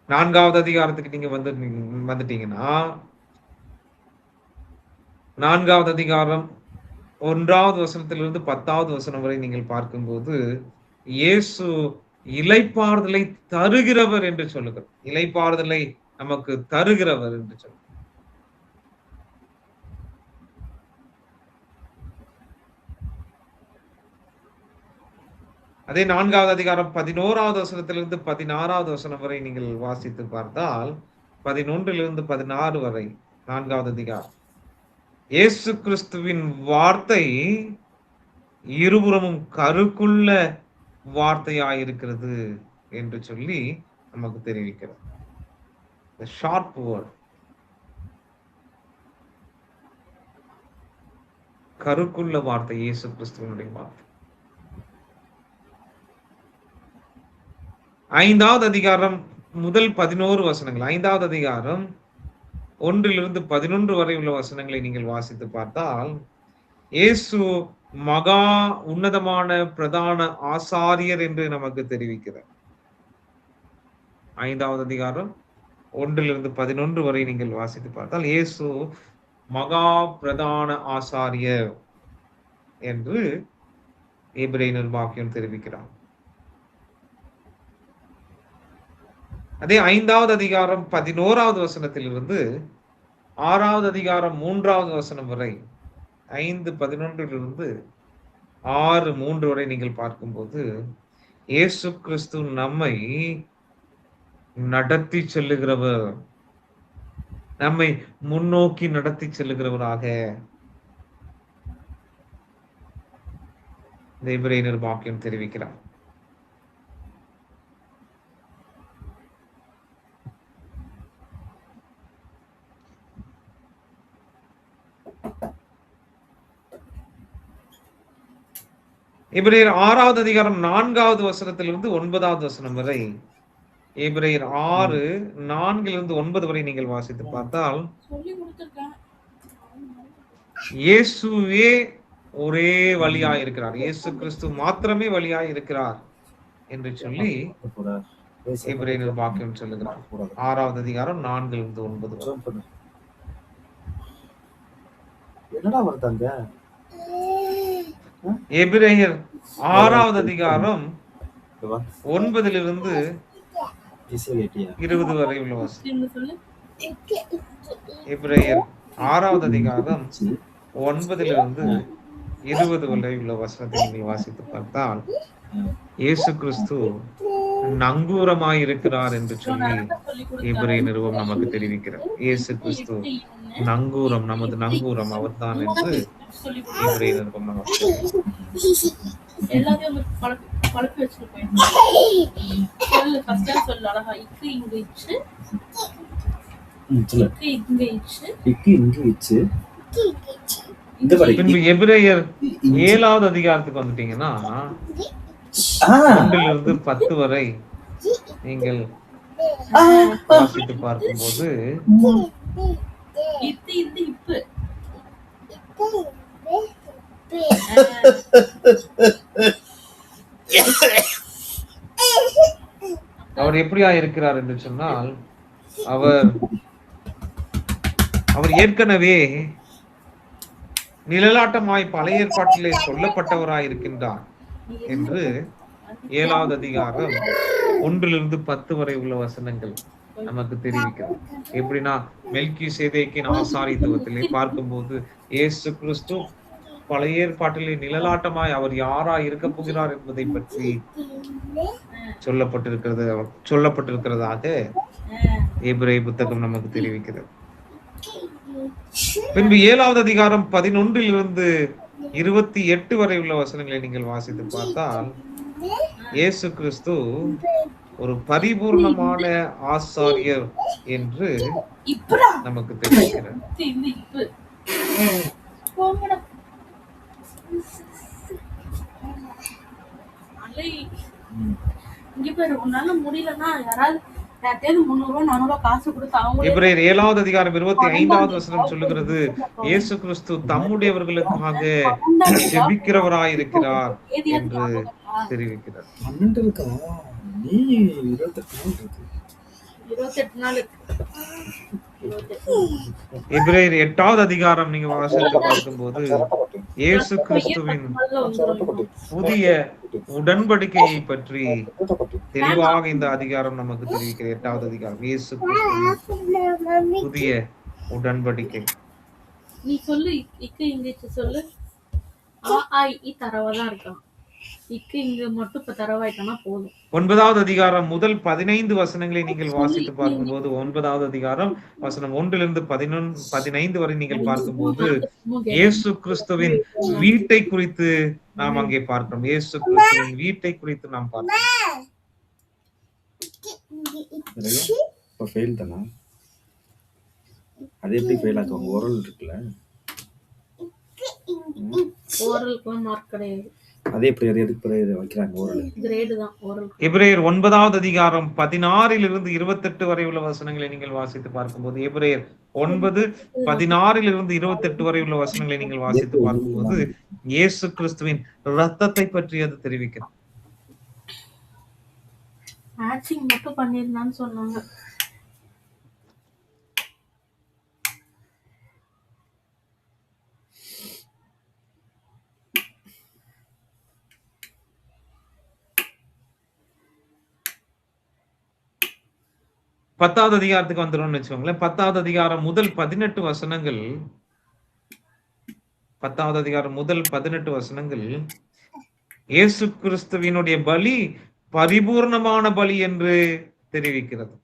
நான்காவது அதிகாரத்துக்கு நீங்க வந்துட்டீங்கன்னா, 4வது அதிகாரம் 1வது வசனத்திலிருந்து 10வது வசனம் வரை நீங்கள் பார்க்கும்போது, இயேசு இளைப்பாறுதலை தருகிறவர் என்று சொல்லுகிறார். இளைப்பாறுதலை நமக்கு தருகிறவர் என்று சொல்லுகிறார். அதே 4வது அதிகாரம் 11வது வசனத்திலிருந்து 16வது வசனம் வரை நீங்கள் வாசித்து பார்த்தால், 11 16 வரை 4வது அதிகாரம், இயேசு கிறிஸ்துவின் வார்த்தை இருபுறமும் கருக்குள்ள வார்த்தையாயிருக்கிறது என்று சொல்லி நமக்கு தெரிவிக்கிறது. ஷார்ப் வேர்ட், கருக்குள்ள வார்த்தை இயேசு கிறிஸ்துவனுடைய வார்த்தை. 5வது அதிகாரம் முதல் 11 வசனங்கள், 5வது அதிகாரம் 1 11 வரை உள்ள வசனங்களை நீங்கள் வாசித்து பார்த்தால், இயேசு மகா உன்னதமான பிரதான ஆசாரியர் என்று நமக்கு தெரிவிக்கிறார். 5வது அதிகாரம் 1 11 வரை நீங்கள் வாசித்து பார்த்தால், இயேசு மகா பிரதான ஆசாரியர் என்று எபிரேய நிருபாக்கியம் தெரிவிக்கிறார். அதே 5வது அதிகாரம் 11வது வசனத்திலிருந்து 6வது அதிகாரம் 3வது வசனம் வரை, 5:11 6:3 வரை நீங்கள் பார்க்கும்போது, இயேசு கிறிஸ்து நம்மை நடத்தி செல்லுகிறவர், நம்மை முன்னோக்கி நடத்தி செல்லுகிறவராக இந்த எபிரேய நிருபாக்கியம் தெரிவிக்கிறார். எபிரேயர் 6வது அதிகாரம் 4வது வசனத்திலிருந்து 9வது வசனம் வரை, எபிரேயர் 6 4 9 வரை நீங்கள் வாசித்து பார்த்தால், இயேசுவே ஒரே வழியாய் இருக்கிறார், இயேசு கிறிஸ்து மாத்திரமே வழியாய் இருக்கிறார் என்று சொல்லி எபிரேய நிருபாக்கியம் சொல்லுகிறார். 6வது அதிகாரம் 4 9 வரை. என்னடா வருதாங்க? எபிரேயர் 6வது அதிகாரம் 9 20 வரை உள்ள வசனம். எபிரேயர் 6வது அதிகாரம் 9 20 வரை உள்ள வசனத்தை நீங்கள் வாசித்து பார்த்தால், இயேசு கிறிஸ்து நங்கூரமாய் இருக்கிறார் என்று சொல்லி எபிரேய நிருபம் நமக்கு தெரிவிக்கிறார். இயேசு கிறிஸ்து நங்கூரம், நமது நங்கூரம் அவர்தான் என்று எபிரேய நிருபம் நமக்கு பின்பு எபிரேயர் 7வது அதிகாரத்துக்கு வந்துட்டீங்கன்னா 1 10 வரை நீங்கள் வாசித்து பார்க்கும்போது அவர் எப்படியா இருக்கிறார் என்று சொன்னால் அவர் ஏற்கனவே நிழலாட்டமாய் பழைய ஏற்பாட்டிலே சொல்லப்பட்டவராய் இருக்கின்றார் என்று 7வது அதிகாரம் 1 10 வரை உள்ள வசனங்கள் நமக்கு தெரிவிக்கிறது. எப்படின்னா மெல்கிசேதேக்கின் ஆசாரித்துவத்திலே பார்க்கும்போது இயேசு கிறிஸ்து பழைய ஏற்பாட்டிலே நிழலாட்டமாய் அவர் யாரா இருக்க போகிறார் என்பதை பற்றி சொல்லப்பட்டிருக்கிறதாக எபிரேய புத்தகம் நமக்கு தெரிவிக்கிறது. பின்பு 7வது அதிகாரம் 11 28 வரை உள்ள வசனங்களை நீங்கள் வாசித்து பார்த்தால் இயேசு கிறிஸ்து ஒரு பரிபூர்ணமான ஆசாரியர் என்று நமக்கு தெரிவிக்கிறார். எபிரேயர் 7வது அதிகாரம் 25வது வசனம் சொல்லுகிறது, இயேசு கிறிஸ்து தம்முடையவர்களுக்காக ஜெபிக்கிறவராயிருக்கிறார் என்று தெரிவிக்கிறார். எபிரேயர் 8வது அதிகாரம் நீங்க வாசித்து பார்க்கும்போது இயேசு கிறிஸ்துவின் புதிய உடன்படிக்கையை பற்றி தெளிவாக இந்த அதிகாரம் நமக்கு தெரிவிக்கிற 8வது அதிகாரம் இயேசு கிறிஸ்துவின் புதிய உடன்படிக்கை. நீ சொல்லு, இங்கிலீஷ் சொல்லு. தரவாதான் இருக்கான். இங்க மட்டும் இப்ப தரவாயிட்டனா போதும். 9வது அதிகாரம் முதல் 15 வசனங்களை நீங்கள் வாசித்து பார்க்கும்போது 9வது அதிகாரம் வசனம் 1 15 வரை நீங்கள் பார்க்கும்போது இயேசு கிறிஸ்துவின் வீட்டை குறித்து நாம் அங்கே பார்க்கிறோம். இயேசு கிறிஸ்துவின் வீட்டை குறித்து நாம் பார்க்கிறோம். அது எப்படி ஃபெயில் ஆகும்? ஓரல் இருக்குல்ல, ஓரலுக்கு மார்க் கிடையாது. அதே எப்படி எதுக்கு வைக்கிறாங்க? ஓரல் கிரேடு தான் ஓரல். எபிரேயர் 9வது அதிகாரம் 16 28 வரை உள்ள வசனங்களை நீங்கள் வாசித்து பார்க்கும்போது எபிரேயர் 9 16 28 வரை உள்ள வசனங்களை நீங்கள் வாசித்து பார்க்கும்போது இயேசு கிறிஸ்துவின் இரத்தத்தை பற்றி அது தெரிவிக்கிறது. மேட்சிங் மட்டும் பண்ணிருந்தான்னு சொன்னாங்க. பத்தாவது அதிகாரத்துக்கு வந்துடும் வச்சுக்கோங்களேன். 10வது அதிகாரம் முதல் 18 வசனங்கள் 10வது அதிகாரம் முதல் 18 வசனங்கள் இயேசு கிறிஸ்துவினுடைய பலி பரிபூர்ணமான பலி என்று தெரிவிக்கிறது.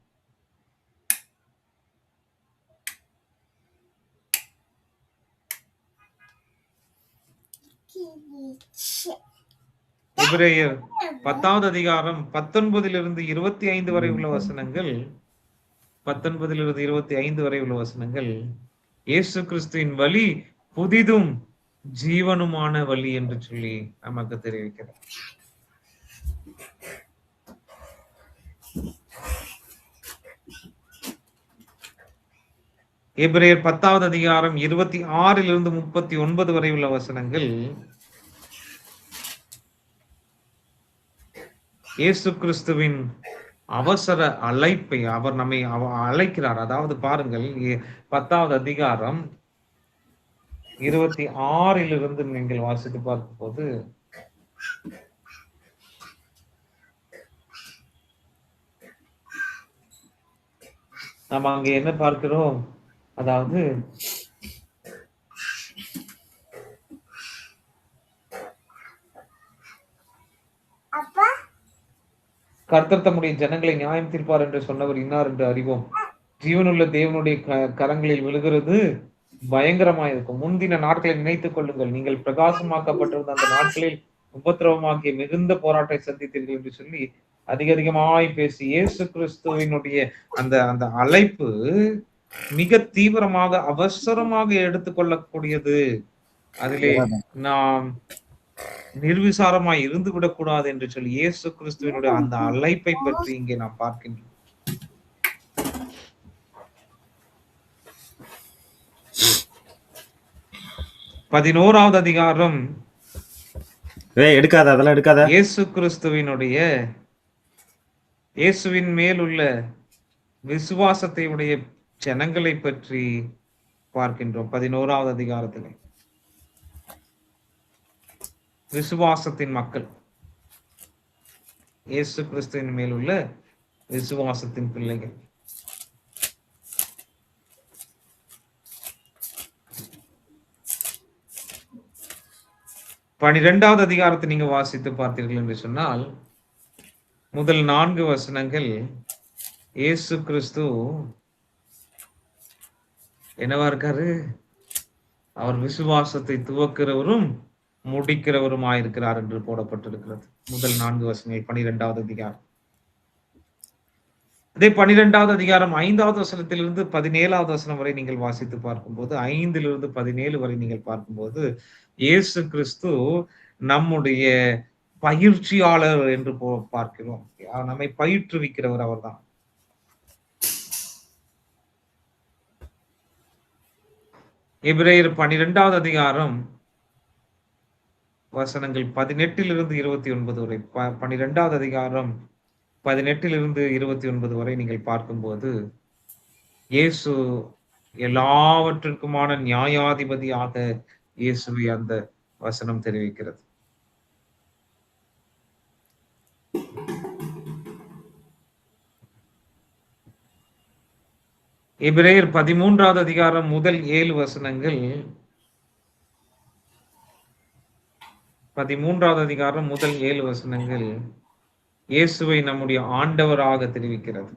எபிரேயர் 10வது அதிகாரம் 19 25 வரை உள்ள வசனங்கள் 19 25 வரை உள்ள வசனங்கள் இயேசு கிறிஸ்துவின் வலி புதிதும் ஜீவனுமான வலி என்று சொல்லி நமக்கு தெரிவிக்கிறது. எபிரேயர் 10வது அதிகாரம் 26 39 வரை உள்ள வசனங்கள் இயேசு கிறிஸ்துவின் அவசர அழைப்பை அவர் நம்மை அழைக்கிறார். அதாவது பாருங்கள், 10வது அதிகாரம் 26 நீங்கள் வாசித்து பார்க்கும் போது நாம் அங்கே என்ன பார்க்கிறோம்? அதாவது கர்த்தர் தம்முடைய ஜனங்களை நியாயம் தீர்ப்பார் என்று சொன்னவர் இன்னார் என்று அறிவோம். ஜீவனுள்ள தேவனுடைய கரங்களில் விழுகிறது பயங்கரமாய் இருக்கும். முந்தின நாட்களை நினைத்துக் கொள்ளுங்கள், நீங்கள் பிரகாசமாக்கப்பட்டிருந்த அந்த நாட்களில் உபத்திரவமாகிய மிகுந்த போராட்டத்தை சந்தித்தீர்கள் என்று சொல்லி அதிகமாய் பேசி இயேசு கிறிஸ்துவினுடைய அந்த அழைப்பு மிக தீவிரமாக அவசரமாக எடுத்துக்கொள்ளக்கூடியது அதிலே நாம் நிர்விசாரமாய் இருந்து விடக்கூடாது என்று சொல்லி இயேசு கிறிஸ்துவினுடைய அந்த அழைப்பை பற்றி இங்கே நாம் பார்க்கின்றோம். பதினோராவது அதிகாரம் எடுக்காத, அதெல்லாம் எடுக்காத. இயேசுவின் மேல் உள்ள விசுவாசத்தை உடைய ஜனங்களை பற்றி பார்க்கின்றோம். 11வது அதிகாரத்தில் விசுவாசத்தின் மக்கள், இயேசு கிறிஸ்துவின் மேல் உள்ள விசுவாசத்தின் பிள்ளைகள். பனிரெண்டாவது அதிகாரத்தை நீங்க வாசித்து பார்த்தீர்கள் என்று சொன்னால், முதல் 4 வசனங்கள் இயேசு கிறிஸ்து என்னவா இருக்காரு? அவர் விசுவாசத்தை துவக்கிறவரும் முடிக்கிறவரும் ஆயிருக்கிறார் என்று போடப்பட்டிருக்கிறது. முதல் 4 வசனங்கள் 12வது அதிகாரம். அதே 12வது அதிகாரம் 5வது வசனத்திலிருந்து 17வது வசனம் வரை நீங்கள் வாசித்து பார்க்கும்போது, 5லிருந்து 17 வரை நீங்கள் பார்க்கும்போது, இயேசு கிறிஸ்து நம்முடைய பயிற்சியாளர் என்று பார்க்கிறோம். நம்மை பயிற்றுவிக்கிறவர் அவர்தான். எபிரேயர் 12வது அதிகாரம் வசனங்கள் 18லிருந்து 29 வரை, 12வது அதிகாரம் 18லிருந்து 29 வரை நீங்கள் பார்க்கும்போது, இயேசு எல்லாவற்றிற்குமான நியாயாதிபதியாக இயேசுவை அந்த வசனம் தெரிவிக்கிறது. எபிரேயர் 13வது அதிகாரம் முதல் 7 வசனங்கள், 13வது அதிகாரம் முதல் 7 வசனங்கள் இயேசுவை நம்முடைய ஆண்டவராக தெரிவிக்கிறது.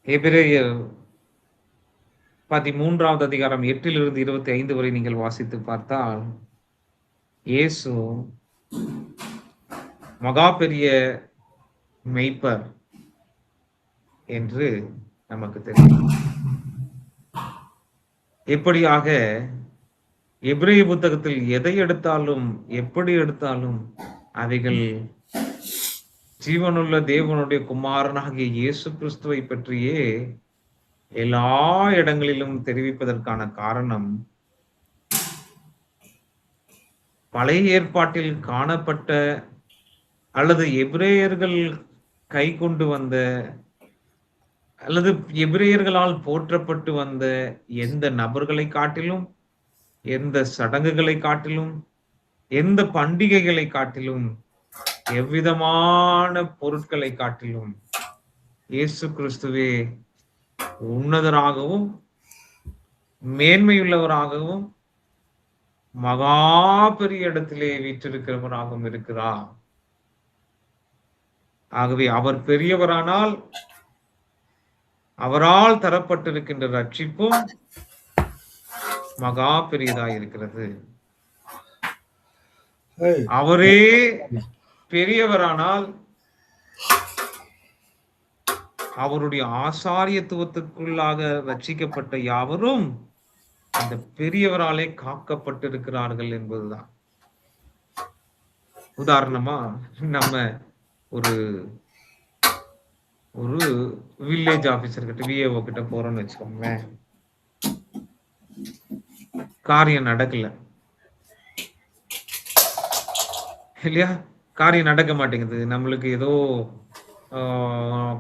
எபிரேயர் 13வது அதிகாரம் 8லிருந்து 25 வரை நீங்கள் வாசித்து பார்த்தால், இயேசு மகா பெரிய மெய்ப்பர் என்று நமக்கு தெரியும். எப்படியாக எபிரேய புத்தகத்தில் எதை எடுத்தாலும் எப்படி எடுத்தாலும் அவைகள் ஜீவனுள்ள தேவனுடைய குமாரனாகிய இயேசு கிறிஸ்துவை பற்றியே எல்லா இடங்களிலும் தெரிவிப்பதற்கான காரணம், பழைய ஏற்பாட்டில் காணப்பட்ட அல்லது எபிரேயர்கள் கை கொண்டு வந்த அல்லது எபிரேயர்களால் போற்றப்பட்டு வந்த எந்த நபர்களை காட்டிலும், எந்த சடங்குகளை காட்டிலும், எந்த பண்டிகைகளை காட்டிலும், எவ்விதமான பொருட்களை காட்டிலும் இயேசு கிறிஸ்துவே உன்னதராகவும் மேன்மையுள்ளவராகவும் மகா பெரிய இடத்திலே வீற்றிருக்கிறவராகவும் இருக்கிறார். ஆகவே அவர் பெரியவரானால் அவரால் தரப்பட்டிருக்கின்ற ரட்சிப்பும் மகா பெரியதாய் இருக்கிறது. அவரே பெரியவரானால் அவருடைய ஆசாரியத்துவத்துக்குள்ளாக ரட்சிக்கப்பட்ட யாவரும் அந்த பெரியவராலே காக்கப்பட்டிருக்கிறார்கள் என்பதுதான். உதாரணமா நம்ம ஒரு வில்லேஜ் ஆபீசர் கிட்ட, விஏஓ கிட்ட போறோம்னு வச்சுக்கோங்களேன். காரியம் நடக்கல இல்லையா? காரியம் நடக்க மாட்டேங்குது. நம்மளுக்கு ஏதோ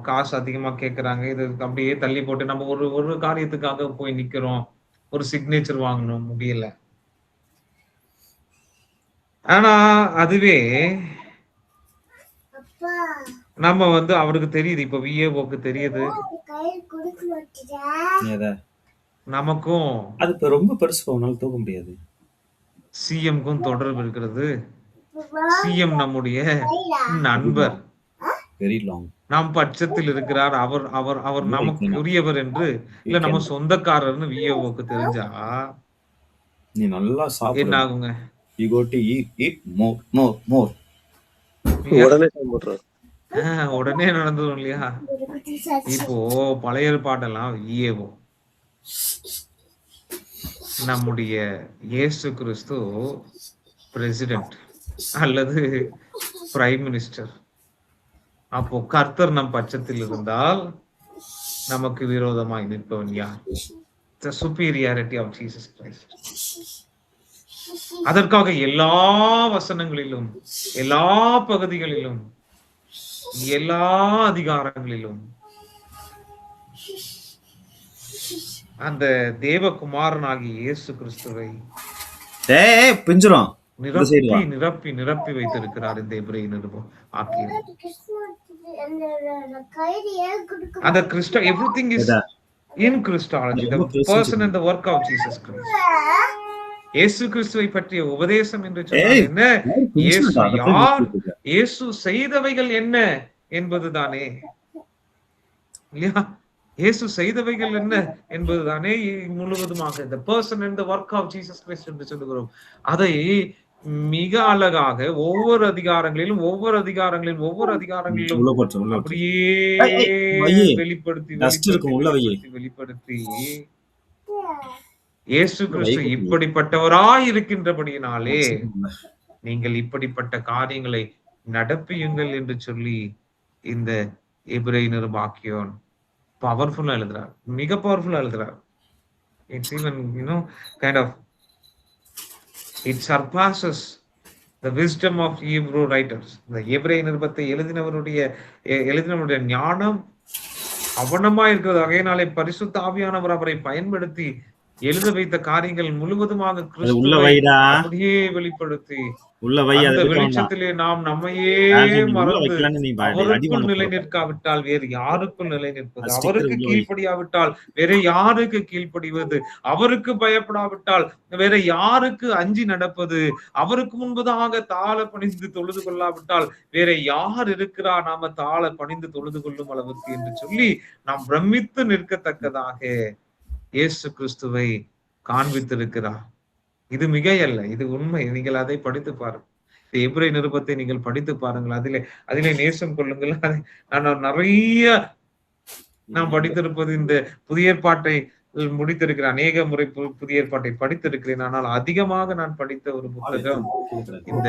காசு அதிகமா கேட்கறாங்க. இது அப்படியே தள்ளி போட்டு நம்ம ஒரு காரியத்துக்காக போய் நிக்கிறோம். ஒரு சிக்னேச்சர் வாங்கணும், முடியல. ஆனா அதுவே நம்ம அவருக்கு தெரியுது, இப்ப விஏஓக்கு தெரியுது, நமக்கும் அது ரொம்ப பெருசு, தூக்க முடியாது. சிஎம்க்கும் தொடர்பு இருக்கிறது. சிஎம் நம்முடைய நண்பர். Very long. நம் பட்சத்தில் இருக்கிறார், அவர் அவர் அவர் நமக்குரியவர் என்று, இல்ல நம்ம சொந்தக்காரர்னு விஏஓக்கு தெரிஞ்சா நீ நல்லா என்ன சாப்பிடு. ஆகுங்க? You go to eat more. உடனே சாப்பிடுறாரு. உடனே நடந்துரும் இல்லையா? இப்போ பழைய ஏற்பாடெல்லாம் விஏஓ. நம்முடைய இயேசு கிறிஸ்து பிரசிடென்ட் அல்லது பிரைம் மினிஸ்டர். அப்போ கர்த்தர் நம் பட்சத்தில் இருந்தால் நமக்கு விரோதமாய் நிற்பவன் யார்? The superiority of Jesus Christ. அதற்காக எல்லா வசனங்களிலும், எல்லா பகுதிகளிலும், எல்லா அதிகாரங்களிலும் அந்த தேவகுமாரனாகிய இயேசு கிறிஸ்துவை பிஞ்சிரும் நிரப்பி நிரப்பி நிரப்பி வைத்திருக்கிறார் இந்த எபிரேய நிருபம் ஆக்கியது. அந்த Christ everything is in Christology, the person and the work of Jesus Christ. இயேசு கிறிஸ்துவை பற்றிய உபதேசம் என்று சொன்னால் என்ன? இயேசு யார், இயேசு செய்தவைகள் என்ன என்பதுதானே இல்லையா? இயேசு செய்தவைகள் என்ன என்பதுதானே முழுவதுமாக the person and the work of Jesus Christ என்று சொல்லுகிறோம். அதை மிக அழகாக ஒவ்வொரு அதிகாரங்களிலும் அப்படியே வெளிப்படுத்தி இயேசு கிறிஸ்து இப்படிப்பட்டவராய் இருக்கின்றபடியினாலே நீங்கள் இப்படிப்பட்ட காரியங்களை நடப்பியுங்கள் என்று சொல்லி இந்த எபிரேய நிருபாக்கியோன் பவர்ஃபுல்லா எழுதுறார், மிக பவர்ஃபுல்லா எழுதுறார். It's even kind of it surpasses the wisdom of Hebrew writers. இந்த எபிரேய நிருபத்தை எழுதினவருடைய ஞானம் அவனமா இருக்கிறது. ஆகையினாலே பரிசுத்த ஆவியானவர் அவரை பயன்படுத்தி எழுத வைத்த காரியங்கள் முழுவதுமாக கிறிஸ்துவை அப்படியே வெளிப்படுத்தி அந்த வெளிச்சத்திலே நாம் நம்மையே மறந்து அவருக்குள் நிலை நிற்காவிட்டால் வேறு யாருக்குள் நிலை நிற்பது? அவருக்கு கீழ்ப்படியாவிட்டால் வேற யாருக்கு கீழ்ப்படிவது? அவருக்கு பயப்படாவிட்டால் வேற யாருக்கு அஞ்சி நடப்பது? அவருக்கு முன்பதாக தாழ பணிந்து தொழுது கொள்ளாவிட்டால் வேற யார் இருக்கிறா நாம தாழ பணிந்து தொழுது கொள்ளும் அளவுக்கு என்று சொல்லி நாம் பிரமித்து நிற்கத்தக்கதாக இயேசு கிறிஸ்துவை காண்பித்திருக்கிறார். இது மிகையல்ல, இது உண்மை. நீங்கள் அதை படித்து பாருங்கள். எபிரேய நிருபத்தை நீங்கள் படித்து பாருங்கள். அதிலே நேசம் கொள்ளுங்கள். நான் நிறைய நான் படித்திருப்பது இந்த புதிய ஏற்பாட்டை முடித்திருக்கிறேன், அநேக முறை புதிய ஏற்பாட்டை படித்திருக்கிறேன். ஆனால் அதிகமாக நான் படித்த ஒரு புத்தகம் இந்த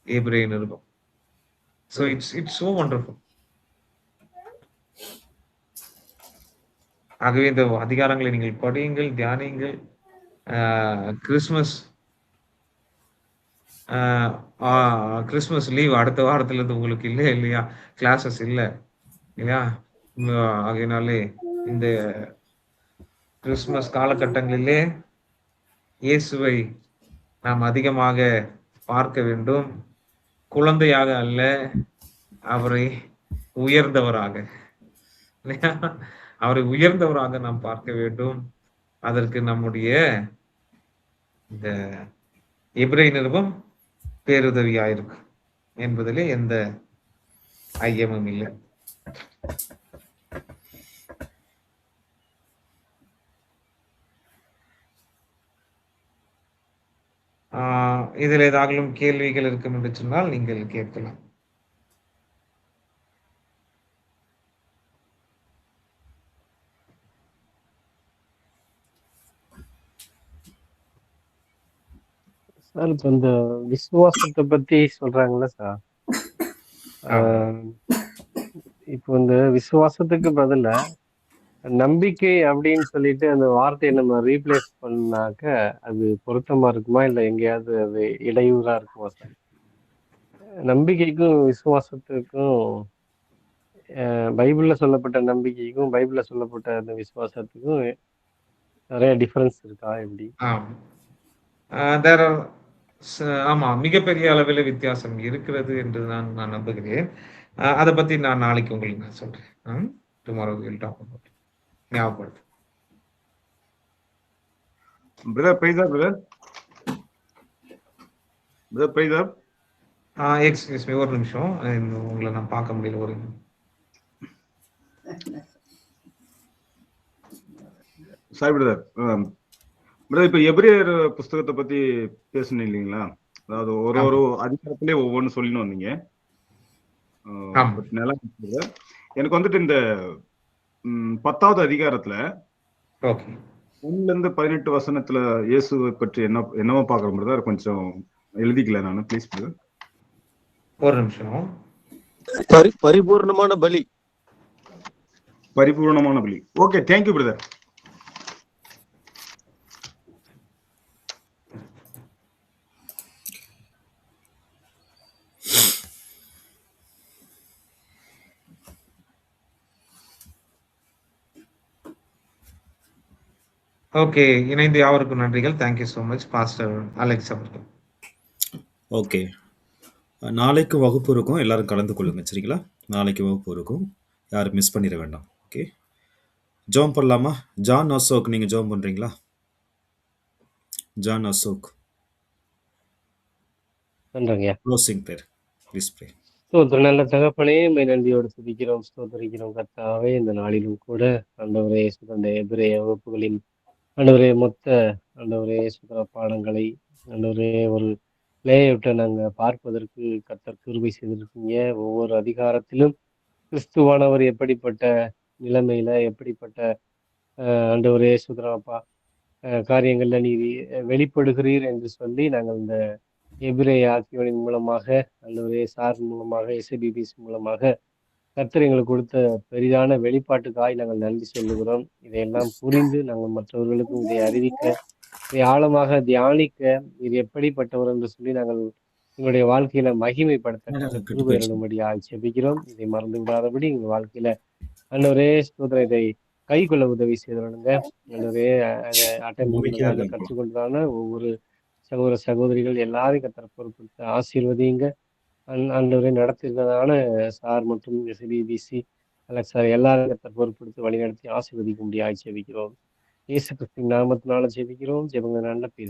எபிரேய நிருபம். So it's so wonderful. ஆகவே இந்த அதிகாரங்களை நீங்கள் படியுங்கள், தியானியுங்கள். கிறிஸ்மஸ் லீவ் அடுத்த வாரத்துல இருந்து உங்களுக்கு இல்லையா? கிளாஸஸ் இல்லை இல்லையா? ஆகையினாலே இந்த கிறிஸ்துமஸ் காலகட்டங்களிலே இயேசுவை நாம் அதிகமாக பார்க்க வேண்டும். குழந்தையாக அல்ல, அவரை உயர்ந்தவராக நாம் பார்க்க வேண்டும். அதற்கு நம்முடைய இந்த எபிரேய நிருபம் பேருதவியாயிருக்கும் என்பதிலே எந்த ஐயமும் இல்லை. இதில் ஏதாகலும் கேள்விகள் இருக்கும் என்று சொன்னால் நீங்கள் கேட்கலாம். சார், இப்போ இந்த விசுவாசத்தை பத்தி சொல்றாங்கல்ல சார், இப்போ இந்த விசுவாசத்துக்கு பதிலா நம்பிக்கை அப்படின்னு சொல்லிட்டு அந்த வார்த்தையை நம்ம ரீப்ளேஸ் பண்ணாக்க அது பொருத்தமா இருக்குமா, இல்லை எங்கேயாவது அது இடையூறா இருக்குமா சார்? நம்பிக்கைக்கும் விசுவாசத்துக்கும், பைபிள்ல சொல்லப்பட்ட நம்பிக்கைக்கும் பைபிள்ல சொல்லப்பட்ட அந்த விசுவாசத்துக்கும் நிறைய டிஃபரன்ஸ் இருக்கா? எப்படி? ஆமா, மிகப்பெரிய அளவில் வித்தியாசம் இருக்கிறது என்று நான் நம்புகிறேன். அதை பத்தி நான் நாளைக்கு உங்களுக்கு நான் சொல்றேன். Tomorrow will talk about. ஞாபகப்படுத்து. Brother praise up, brother praise up. Excuse me, ஒரு நிமிஷம், உங்களை நான் பார்க்க முடியல. ஒரு சாரி பிரதர். பிரதர், இப்ப எபிரேயர் புஸ்தகத்தை பத்தி பேசணும் இல்லைங்களா? அதாவது ஒரு ஒரு அதிகாரத்திலே ஒவ்வொன்னு சொல்லின்னு வந்தீங்க. நல்லா இருந்தது. எனக்கு வந்துட்டு இந்த 10வது அதிகாரத்துல 1 இருந்து 18 வசனத்துல இயேசுவை பற்றி என்னவோ பாக்குறோம் பிரதர். கொஞ்சம் எழுதிக்கல நானு, ப்ளீஸ் பிரதர். ஒரு நிமிஷம். பரிபூர்ணமான பலி. பரிபூர்ணமான பலி. Okay, thank you brother. ஓகே, இணைந்து யாவருக்கும் நன்றிகள். Thank you so much pastor Alex அவர்கள். ஓகே, நாளைக்கு வகுப்பு இருக்கும், எல்லாரும் கலந்து கொள்ளுங்க. சரிங்களா? நாளைக்கு வகுப்பு இருக்கும், யாரும் மிஸ் பண்ணிட வேண்டாம். ஓகே, ஜோம் பண்ணலாமா? ஜான் அசோக், நீங்க ஜோம் பண்றீங்களா? ஜான் அசோக். நன்றிங்க. Closing prayer please pray. ஸ்தோத்திரம். நல்ல தகப்பனே, நன்றியோடு துதிக்கிறோம், ஸ்தோத்திரிக்கிறோம் கர்த்தாவே. இந்த நாளிலும் கூட ஆண்டவரே சுதந்த எபிரேய வகுப்புகளின் ஆண்டவரே மொத்த ஆண்டவரே சுதர பாடங்களை ஆண்டவரே ஒரு லேஅவுட்டை நாங்கள் பார்ப்பதற்கு கர்த்தர் கிருபை செய்திருக்கீங்க. ஒவ்வொரு அதிகாரத்திலும் கிறிஸ்துவானவர் எப்படிப்பட்ட நிலைமையில எப்படிப்பட்ட ஆண்டவரே சுதரப்பா காரியங்கள்ல நீ வெளிப்படுகிறீர் என்று சொல்லி நாங்கள் இந்த எபிரேய ஆக்கியோனின் மூலமாக ஆண்டவரே சார் மூலமாக எஸ்ஐபிபிசி மூலமாக கர்த்தர் எங்களுக்கு கொடுத்த பெரிதான வெளிப்பாட்டுக்காய் நாங்கள் நன்றி சொல்லுகிறோம். இதையெல்லாம் புரிந்து நாங்கள் மற்றவர்களுக்கும் இதை அறிவிக்க, இதை ஆழமாக தியானிக்க, இது எப்படிப்பட்டவர் என்று சொல்லி நாங்கள் எங்களுடைய வாழ்க்கையில மகிமைப்படுத்த கிருபையிடும்படியாக ஜெபிக்கிறோம். இதை மறந்து விடாதபடி எங்கள் வாழ்க்கையில ஆண்டவரே ஸ்தோத்திரம் இதை கை கொள்ள உதவி செய்திருங்க. ஆண்டவரே அட்டன் பண்ணுறதான கற்றுக்கொண்டதான ஒவ்வொரு சகோதர சகோதரிகள் எல்லாரையும் கர்த்தர் பொறுப்படுத்த ஆசீர்வதிங்க. ஆண்டவரை நடத்திருந்ததான சார் மற்றும் எஸ்பிபிசி அலெக்ஸ் சார் எல்லாரும் கர்த்தர் பொறுப்படுத்தி வழிநடத்தி ஆசீர்வதிக்க முடியாது ஜெபிக்கிறோம். இயேசு கிறிஸ்துவின் நாமத்தினால ஜெபிக்கிறோம். ஜெபங்க நல்ல